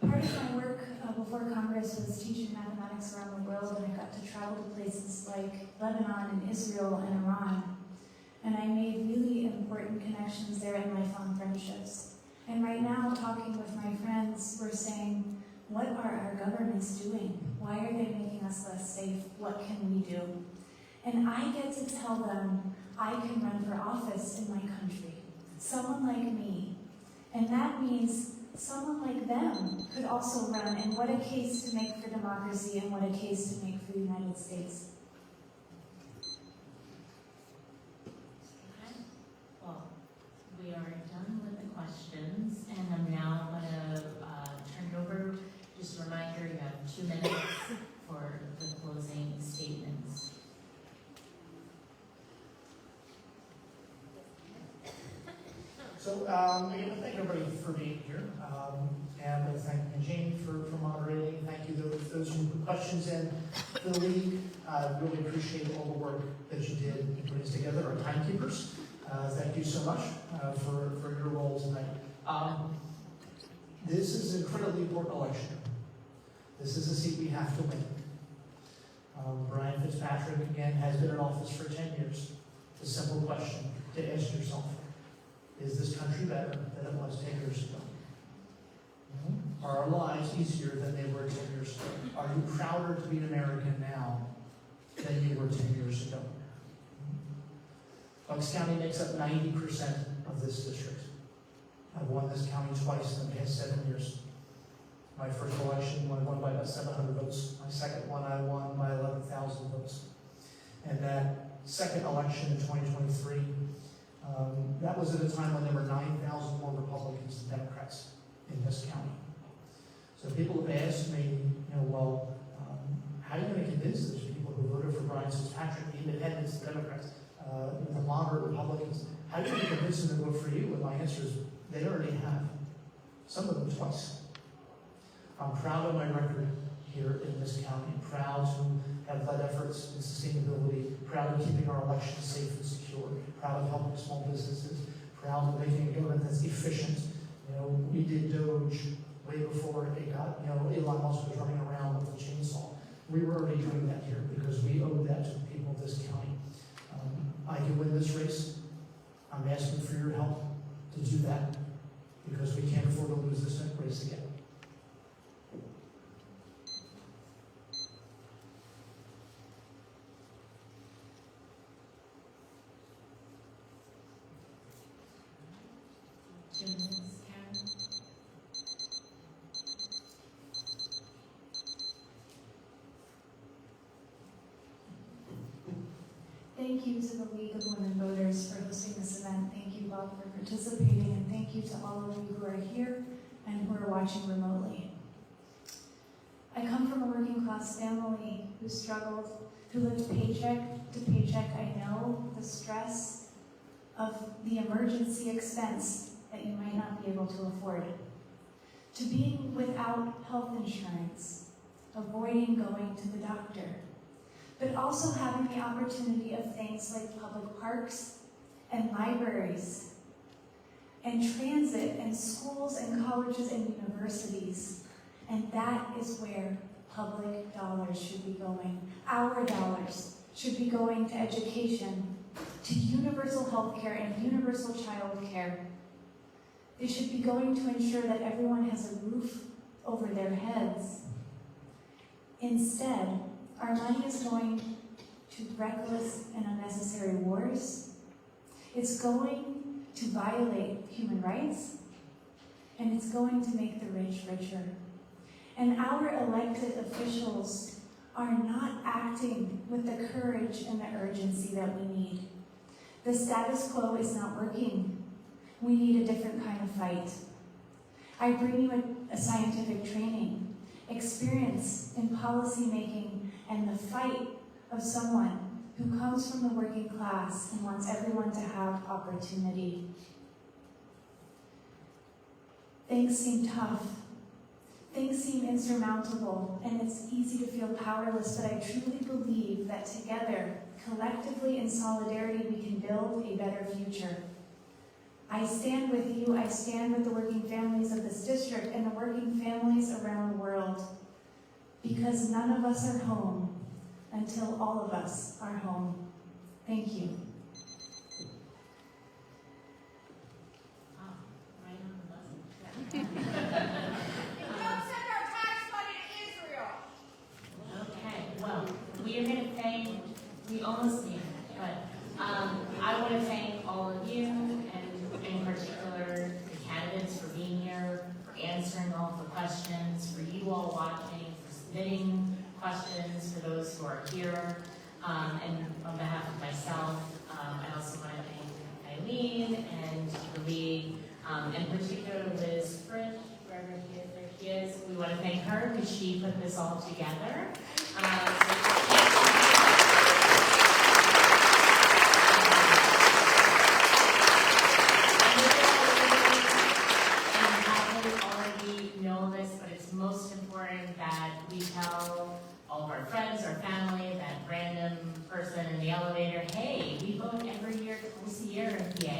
Part of my work before Congress was teaching mathematics around the world, and I got to travel to places like Lebanon and Israel and Iran. And I made really important connections there and lifelong friendships. And right now, talking with my friends, we're saying, what are our governments doing? Why are they making us less safe? What can we do? And I get to tell them I can run for office in my country. Someone like me. And that means someone like them could also run, and what a case to make for democracy and what a case to make for the United States.
Okay. Well, we are done with the questions, and I'm now going to turn it over. Just a reminder, you have 2 minutes for the closing statements.
So, again, thank everybody for being here. And thank Jane for moderating. Thank you those who put questions in for the league. Really appreciate all the work that you did in putting this together. Our timekeepers, Thank you so much for your role tonight. This is an incredibly important election. This is a seat we have to win. Brian Fitzpatrick, again, has been in office for 10 years. It's a simple question to ask yourself. Is this country better than it was 10 years ago? Are our lives easier than they were 10 years ago? Are you prouder to be an American now than you were 10 years ago? Bucks County makes up 90% of this district. I've won this county twice in the past 7 years. My first election, I won by about 700 votes. My second one, I won by 11,000 votes. And that second election in 2023, that was at a time when there were 9,000 more Republicans than Democrats in this county. So people have asked me, well, how are you going to convince those people who voted for Brian Fitzpatrick, the independents, the Democrats, the moderate Republicans, how are you going to convince them to vote for you? And my answer is, they already have. Some of them twice. I'm proud of my record here in this county. I'm proud to have led efforts in sustainability, proud of keeping our elections safe and secure, proud of helping small businesses, proud of making a government that's efficient. We did Doge way before it got, Elon Musk was running around with a chainsaw. We were already doing that here because we owed that to the people of this county. I can win this race. I'm asking for your help to do that because we can't afford to lose this race again.
Thank you to the League of Women Voters for hosting this event. Thank you, Bob, for participating, and thank you to all of you who are here and who are watching remotely. I come from a working class family who struggled, who lived paycheck to paycheck. I know the stress of the emergency expense that you might not be able to afford, to being without health insurance, avoiding going to the doctor, but also having the opportunity of things like public parks and libraries and transit and schools and colleges and universities. And that is where public dollars should be going. Our dollars should be going to education, to universal health care and universal child care. They should be going to ensure that everyone has a roof over their heads. Instead, our money is going to reckless and unnecessary wars. It's going to violate human rights, and it's going to make the rich richer. And our elected officials are not acting with the courage and the urgency that we need. The status quo is not working. We need a different kind of fight. I bring you a scientific training, experience in policy making, and the fight of someone who comes from the working class and wants everyone to have opportunity. Things seem tough. Things seem insurmountable, and it's easy to feel powerless, but I truly believe that together, collectively in solidarity, we can build a better future. I stand with you, I stand with the working families of this district and the working families around the world, because none of us are home until all of us are home. Thank you.
Oh, right on the buzzer.
Don't send our tax money to Israel.
Okay, well, we are going to thank, we almost need it, but I want to thank all of you, and in particular the candidates for being here, for answering all the questions, for you all watching, for submitting questions, for those who are here, and on behalf of myself, I also want to thank Eileen and the league, in particular Liz Fritsch, wherever there she is. We want to thank her because she put this all together. Most important that we tell all of our friends, our family, that random person in the elevator, hey, we vote every year, twice a year in PA.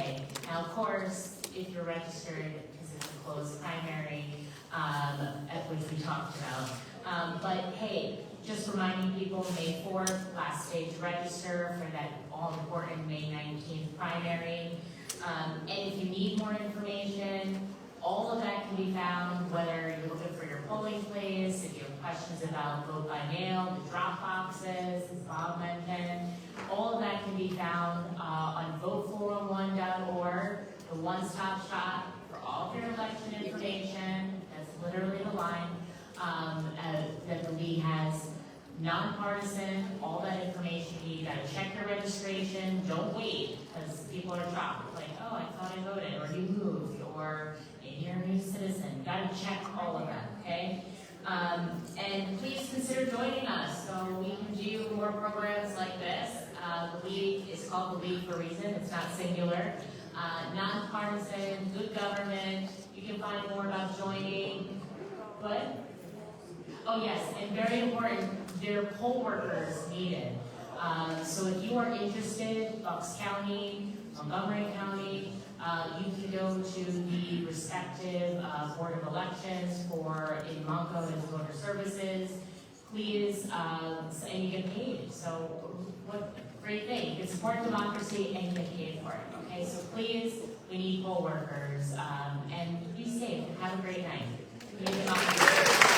Now, of course, if you're registered, because it's a closed primary, at which we talked about. But hey, just reminding people, May 4th, last day to register for that all-important May 19th primary. And if you need more information, all of that can be found, whether you're looking for your polling place, if you have questions about vote by mail, the drop boxes, as Bob mentioned, all of that can be found on vote401.org, the one-stop shop for all of your election information. That's literally the line that the league has. Nonpartisan, all that information you need. You gotta check your registration. Don't wait, because people are shocked. Like, oh, I thought I voted, or you moved, or maybe you're a new citizen. You gotta check all of that, okay? And please consider joining us so we can do more programs like this. The league is called the League for a reason. It's not singular. Nonpartisan, good government. You can find more about joining. But oh yes, and very important, there are poll workers needed. So if you are interested, Bucks County, Montgomery County, you can go to the respective Board of Elections for in Monco and voter services. Please, and you get paid. So what a great thing. You can support democracy and you get paid for it. Okay, so please, we need poll workers. And be safe and have a great night. We need democracy.